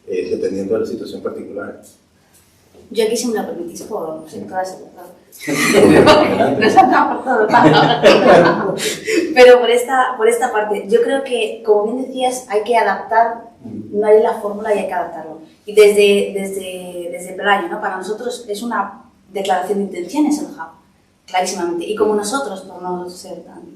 dependiendo de la situación particular. Yo aquí, si me lo permitís, por toda esa no se han aportado nada. Pero por esta parte, yo creo que, como bien decías, hay que adaptar, no hay la fórmula y hay que adaptarlo. Y desde Pelayo, ¿no? Para nosotros es una declaración de intenciones el hub, clarísimamente. Y como nosotros, por no ser tan...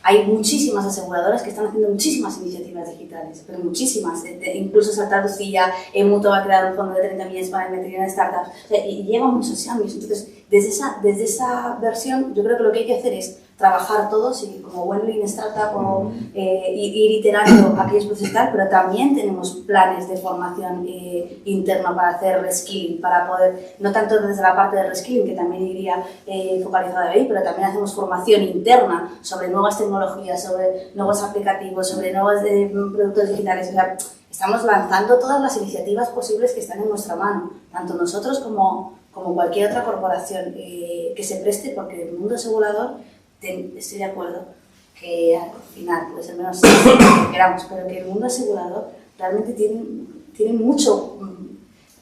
Hay muchísimas aseguradoras que están haciendo muchísimas iniciativas digitales, pero muchísimas. Incluso Saltar Lucilla, Mutua va a crear un fondo de 30 millones para invertir en startups. O sea, y lleva muchos años. Entonces, desde esa versión, yo creo que lo que hay que hacer es trabajar todos y como buen Lean Startup o ir iterando aquellos procesos y tal, pero también tenemos planes de formación interna para hacer reskilling, para poder, no tanto desde la parte de reskilling, que también iría focalizada ahí, pero también hacemos formación interna sobre nuevas tecnologías, sobre nuevos aplicativos, sobre nuevos productos digitales. O sea, estamos lanzando todas las iniciativas posibles que están en nuestra mano, tanto nosotros como cualquier otra corporación que se preste, porque el mundo asegurador, estoy de acuerdo que al final puede ser menos que queramos, pero que el mundo asegurador realmente tiene mucho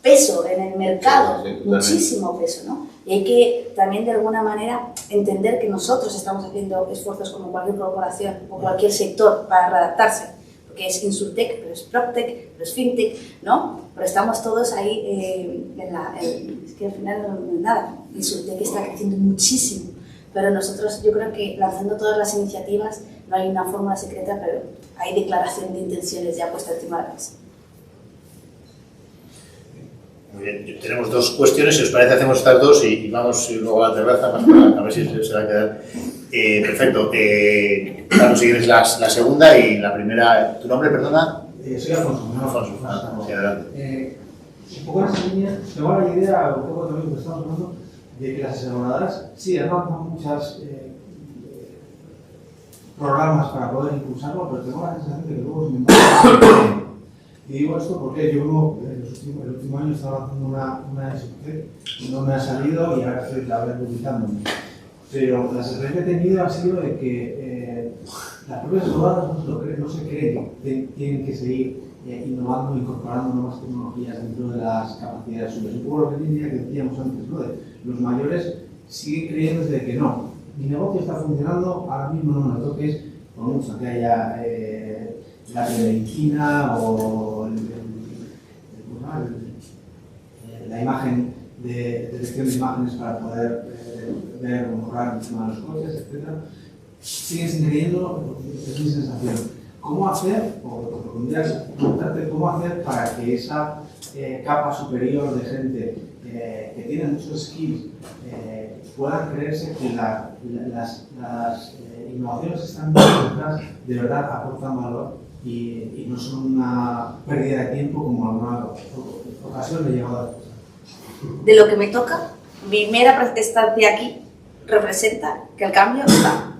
peso en el mercado, sí, muchísimo peso, ¿no? Y hay que también de alguna manera entender que nosotros estamos haciendo esfuerzos como cualquier corporación o cualquier sector para readaptarse, porque es Insurtech, pero es PropTech, pero es FinTech, ¿no? Pero estamos todos ahí es que al final no es nada. Insurtech está creciendo muchísimo. Pero nosotros, yo creo que lanzando todas las iniciativas no hay una fórmula secreta, pero hay declaración de intenciones ya puesta encima de la mesa. Muy bien, tenemos dos cuestiones, si os parece hacemos estas dos y vamos luego a la terraza más para a ver si se va a quedar. Perfecto. Claro, si quieres la segunda y la primera. ¿Tu nombre, perdona? Soy Alfonso. Alfonso. Sí, adelante. Un poco en esa línea, tengo la idea, un poco también que estamos hablando, de que las aseguradoras sí han lanzado muchos programas para poder impulsarlo, pero tengo la sensación de que luego es muy. Y digo esto porque yo el último año estaba lanzando una SPC, no me ha salido y ahora estoy la verdad publicándome. Pero la sensación que he tenido ha sido de que las propias aseguradoras no se creen que tienen que seguir innovando, incorporando nuevas tecnologías dentro de las capacidades suyas. Un poco lo que decíamos antes, ¿no? De los mayores siguen creyendo desde que no. Mi negocio está funcionando, ahora mismo no me lo toques, por mucho que haya la telemedicina o la imagen de detección de imágenes para poder ver o mejorar el tema de los coches, etc. Siguen sin creyendo, es mi sensación. ¿Cómo hacer, o podrías preguntarte cómo hacer para que esa capa superior de gente que tiene muchos skills puedan creerse que las innovaciones que están detrás de verdad aportan valor y no son una pérdida de tiempo como en alguna ocasión le he llegado a decir? De lo que me toca, mi mera estancia aquí representa que el cambio está.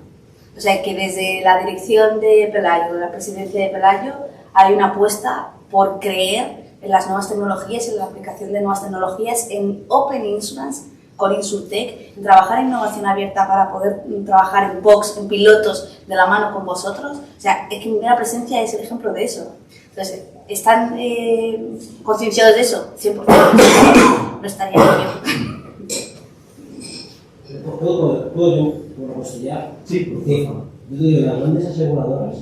O sea, que desde la dirección de Pelayo, la presidencia de Pelayo, hay una apuesta por creer en las nuevas tecnologías, en la aplicación de nuevas tecnologías, en Open Insurance, con Insurtech, en trabajar en innovación abierta para poder trabajar en POCs, en pilotos de la mano con vosotros. O sea, es que mi mera presencia es el ejemplo de eso. Entonces, ¿están concienciados de eso? 100%. No estaría bien. ¿Puedo yo apostillar? Sí, porque yo te digo, las grandes aseguradoras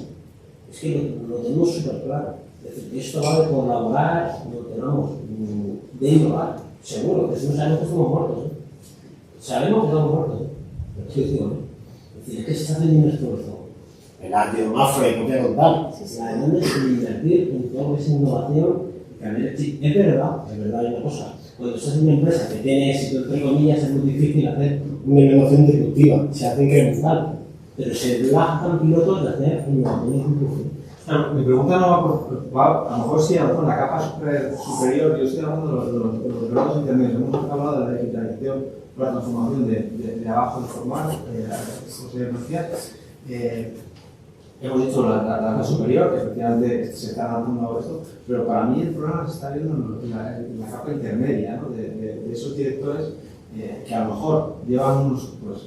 es que lo tenemos súper claro. Es decir, que esto va de colaborar, lo tenemos de innovar, seguro, que si no sabemos que estamos muertos. Sabemos que estamos muertos. Pero sí, digo, es decir, es que se está haciendo un esfuerzo. El arte, Mafre, no voy a contar. La demanda es invertir en todo lo que es innovación. Es verdad hay una cosa. Cuando estás en una empresa que tiene éxito, entre comillas, es muy difícil hacer una innovación disruptiva, se hace incremental, pero se lanzan pilotos de hacer innovación disruptiva. Mi pregunta no va a lo mejor sí, a lo mejor la capa superior, yo estoy hablando de los grados intermedios, hemos hablado de la digitalización, la transformación de abajo de formal, como se decía. Hemos dicho la capa superior, que efectivamente se está lanzando esto, pero para mí el problema se está viendo en la capa intermedia, ¿no? de esos directores que a lo mejor llevan unos, pues,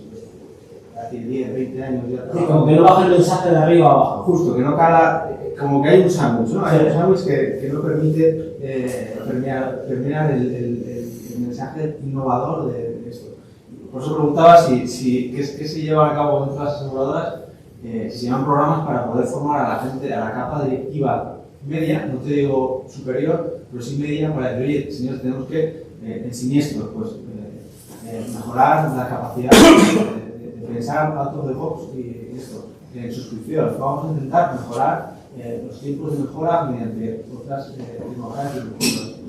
10, 20 años ya. Sí, como que no baja el mensaje de arriba a abajo. Justo, que no cala, como que hay un sándwich, ¿no? Hay un sándwich que no permite permear el mensaje innovador de esto. Por eso preguntaba qué se llevan a cabo en todas las aseguradoras. Si se llaman programas para poder formar a la gente, a la capa directiva media, no te digo superior, pero sí media, para decir, oye, señores, tenemos que, en siniestros, pues, mejorar la capacidad de pensar out of the box y esto, en suscripción. Vamos a intentar mejorar los tiempos de mejora mediante otras tecnologías y recursos.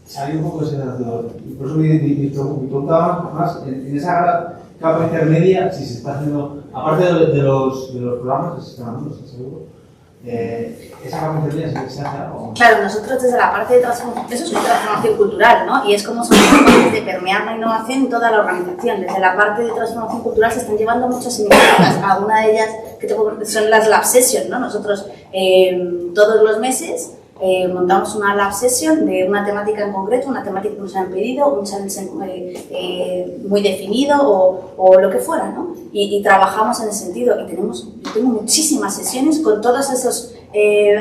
Salir un poco de ese sensación. Y por eso mi pregunta más, en esa capa intermedia, si se está haciendo, aparte de los programas que se están haciendo, estoy seguro, esa capa intermedia se hace algo. Claro, nosotros desde la parte de transformación, eso es una transformación cultural, ¿no? Y es como somos capaces de permear la innovación en toda la organización. Desde la parte de transformación cultural se están llevando muchas iniciativas. Alguna de ellas que son las Lab Sessions, ¿no? Nosotros todos los meses montamos una lab session de una temática en concreto, una temática que nos han pedido, un challenge muy definido o lo que fuera, ¿no? Y trabajamos en ese sentido. Y yo tengo muchísimas sesiones con todos esos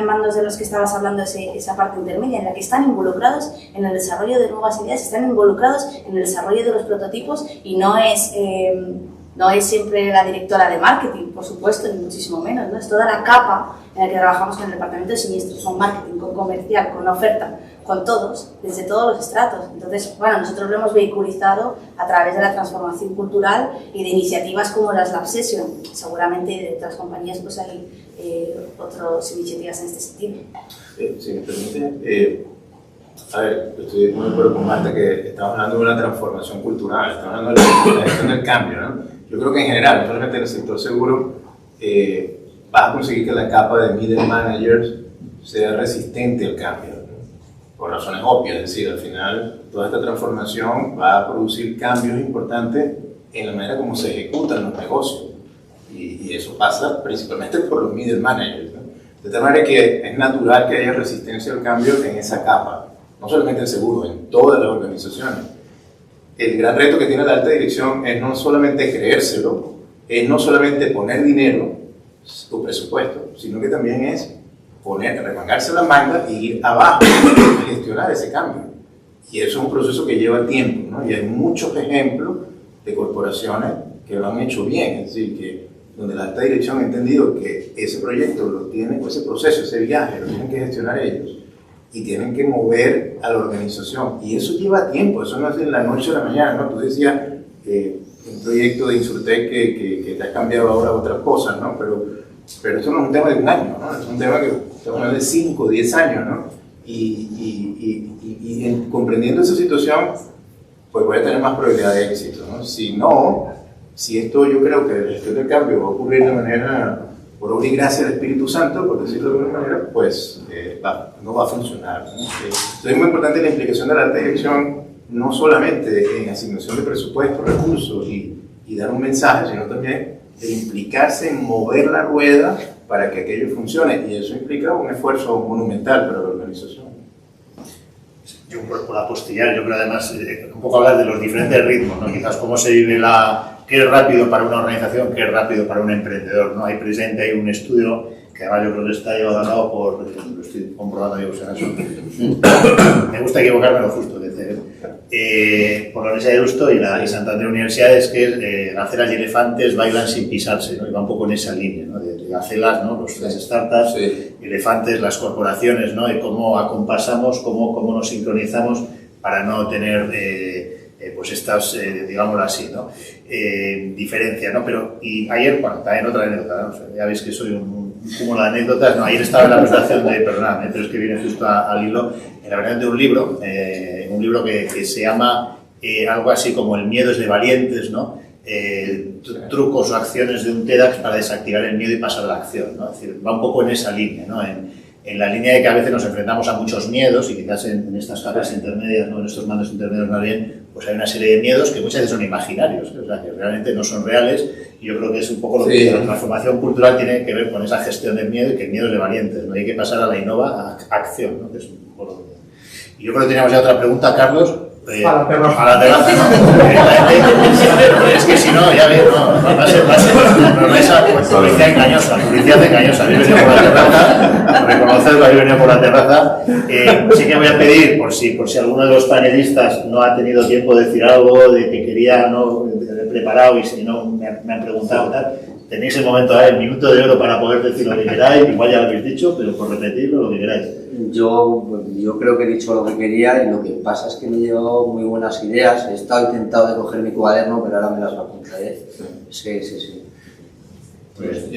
mandos de los que estabas hablando, esa parte intermedia, en la que están involucrados en el desarrollo de nuevas ideas, están involucrados en el desarrollo de los prototipos y no es No es siempre la directora de marketing, por supuesto, ni muchísimo menos, ¿no? Es toda la capa en la que trabajamos con el departamento de siniestros, con marketing, con comercial, con oferta, con todos, desde todos los estratos. Entonces, bueno, nosotros lo hemos vehiculizado a través de la transformación cultural y de iniciativas como las Lab Session. Seguramente de otras compañías pues hay otras iniciativas en este sentido. Si me permite, a ver, estoy muy de acuerdo con Marta que estamos hablando de una transformación cultural, estamos hablando de la gestión del cambio, ¿no? Yo creo que en general, no solamente en el sector seguro, vas a conseguir que la capa de middle managers sea resistente al cambio, ¿no? Por razones obvias, es decir, al final toda esta transformación va a producir cambios importantes en la manera como se ejecutan los negocios y eso pasa principalmente por los middle managers, ¿no? De tal manera que es natural que haya resistencia al cambio en esa capa, no solamente en seguro, en todas las organizaciones. El gran reto que tiene la alta dirección es no solamente creérselo, es no solamente poner dinero, tu presupuesto, sino que también es remangarse la manga y ir abajo y gestionar ese cambio. Y eso es un proceso que lleva tiempo, ¿no? Y hay muchos ejemplos de corporaciones que lo han hecho bien, es decir, que donde la alta dirección ha entendido que ese proyecto lo tiene, o ese proceso, ese viaje, lo tienen que gestionar ellos y tienen que mover a la organización. Y eso lleva tiempo, eso no es de la noche a la mañana, ¿no? Tú decías un proyecto de Insurtech que te ha cambiado ahora a otras cosas, ¿no? Pero esto no es un tema de un año, ¿no? Es un tema que estamos hablando de 5 o 10 años, ¿no? Y comprendiendo esa situación, pues voy a tener más probabilidad de éxito, ¿no? Si esto yo creo que la gestión del cambio va a ocurrir de manera, por obra y gracia del Espíritu Santo, por decirlo de alguna manera, pues no va a funcionar, ¿no? Entonces es muy importante la implicación de la alta dirección, no solamente en asignación de presupuestos, recursos y dar un mensaje, sino también de implicarse en mover la rueda para que aquello funcione, y eso implica un esfuerzo monumental para la organización. Yo por apostillar, yo creo además un poco hablar de los diferentes ritmos, ¿no? Quizás cómo se vive qué es rápido para una organización, qué es rápido para un emprendedor, ¿no? Hay un estudio que además yo creo que está llevado a cabo lo estoy comprobando yo, me gusta equivocarme lo justo, por la Universidad de Deusto y Santander Universidades, que es gacelas y elefantes bailan sin pisarse, ¿no? Y va un poco en esa línea, ¿no? De gacelas, ¿no? Las startups, sí. Elefantes, las corporaciones, ¿no? Y cómo acompasamos, cómo nos sincronizamos para no tener pues estas, digámoslo así, ¿no? Diferencias, ¿no? Pero, y ayer, bueno, también otra anécdota, ¿no? O sea, ya veis que soy un cúmulo de anécdotas, ¿no? Ayer estaba en la presentación perdonadme, pero es que viene justo al hilo, en la presentación de un libro que se llama algo así como El miedo es de valientes, ¿no? Trucos o acciones de un TEDx para desactivar el miedo y pasar a la acción, ¿no? Es decir, va un poco en esa línea, ¿no? En la línea de que a veces nos enfrentamos a muchos miedos y quizás en estas capas intermedias, ¿no? En estos mandos intermedios más bien, pues hay una serie de miedos que muchas veces son imaginarios, o sea, que realmente no son reales, y yo creo que es un poco lo que la transformación cultural tiene que ver con esa gestión del miedo y que el miedo es de valientes, ¿no? Hay que pasar a la innova, a acción, ¿no? Que es un poco... Y yo creo que teníamos ya otra pregunta, Carlos. A la terraza, ¿no? Es que si no, ya ves, no, va a ser pues, publicidad engañosa, habéis venido por la terraza, reconocerlo, habéis venido por la terraza. Sí que voy a pedir, por si alguno de los panelistas no ha tenido tiempo de decir algo, de que quería, no preparado y si no me han preguntado tal, tenéis el momento, el minuto de oro para poder decir lo que queráis, igual ya lo habéis dicho, pero por repetirlo, lo que queráis. Yo creo que he dicho lo que quería y lo que pasa es que me he llevado muy buenas ideas. He intentado de coger mi cuaderno, pero ahora me las apuntaré. Sí. Pues,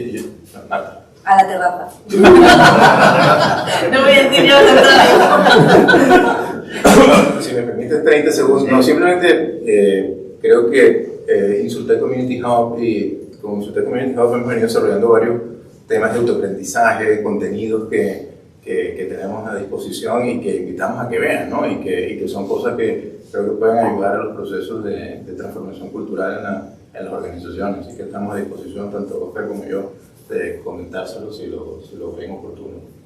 a la terraza. No voy a decir yo la Si me permiten 30 segundos, no, simplemente creo que Insurtech Community Hub y con Insurtech Community Hub hemos venido desarrollando varios temas de autoaprendizaje, contenidos que tenemos a disposición y que invitamos a que vean, ¿no? Y que son cosas que creo que pueden ayudar a los procesos de transformación cultural en las organizaciones. Así que estamos a disposición, tanto Oscar como yo, de comentárselo si lo ven oportuno.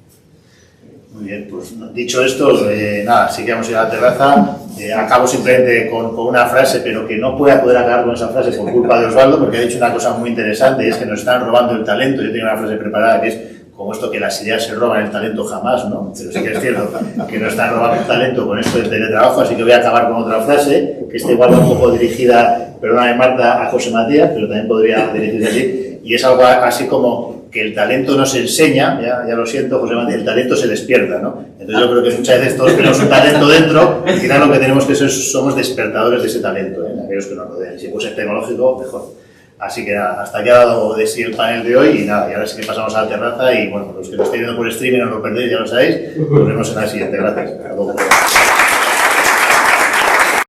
Muy bien, pues dicho esto, nada, sí que vamos a ir a la terraza. Acabo simplemente con una frase, pero que no voy a poder acabar con esa frase por culpa de Osvaldo, porque ha dicho una cosa muy interesante, y es que nos están robando el talento. Yo tengo una frase preparada que es: como esto que las ideas se roban, el talento jamás, ¿no? Pero sí que es cierto que no están robando talento con esto del teletrabajo, así que voy a acabar con otra frase, que está igual un poco dirigida, perdóname Marta, a José Matías, pero también podría dirigirse así, y es algo así como que el talento no se enseña, ya lo siento José Matías, el talento se despierta, ¿no? Entonces yo creo que muchas veces todos tenemos un talento dentro, y quizás lo que tenemos que ser somos despertadores de ese talento, aquellos que nos rodean, si fuese tecnológico, mejor. Así que nada, hasta aquí ha dado de sí el panel de hoy y nada, y ahora sí que pasamos a la terraza y bueno, los que lo estéis viendo por streaming no lo perdéis, ya lo sabéis, nos vemos en la siguiente, gracias. Hasta luego.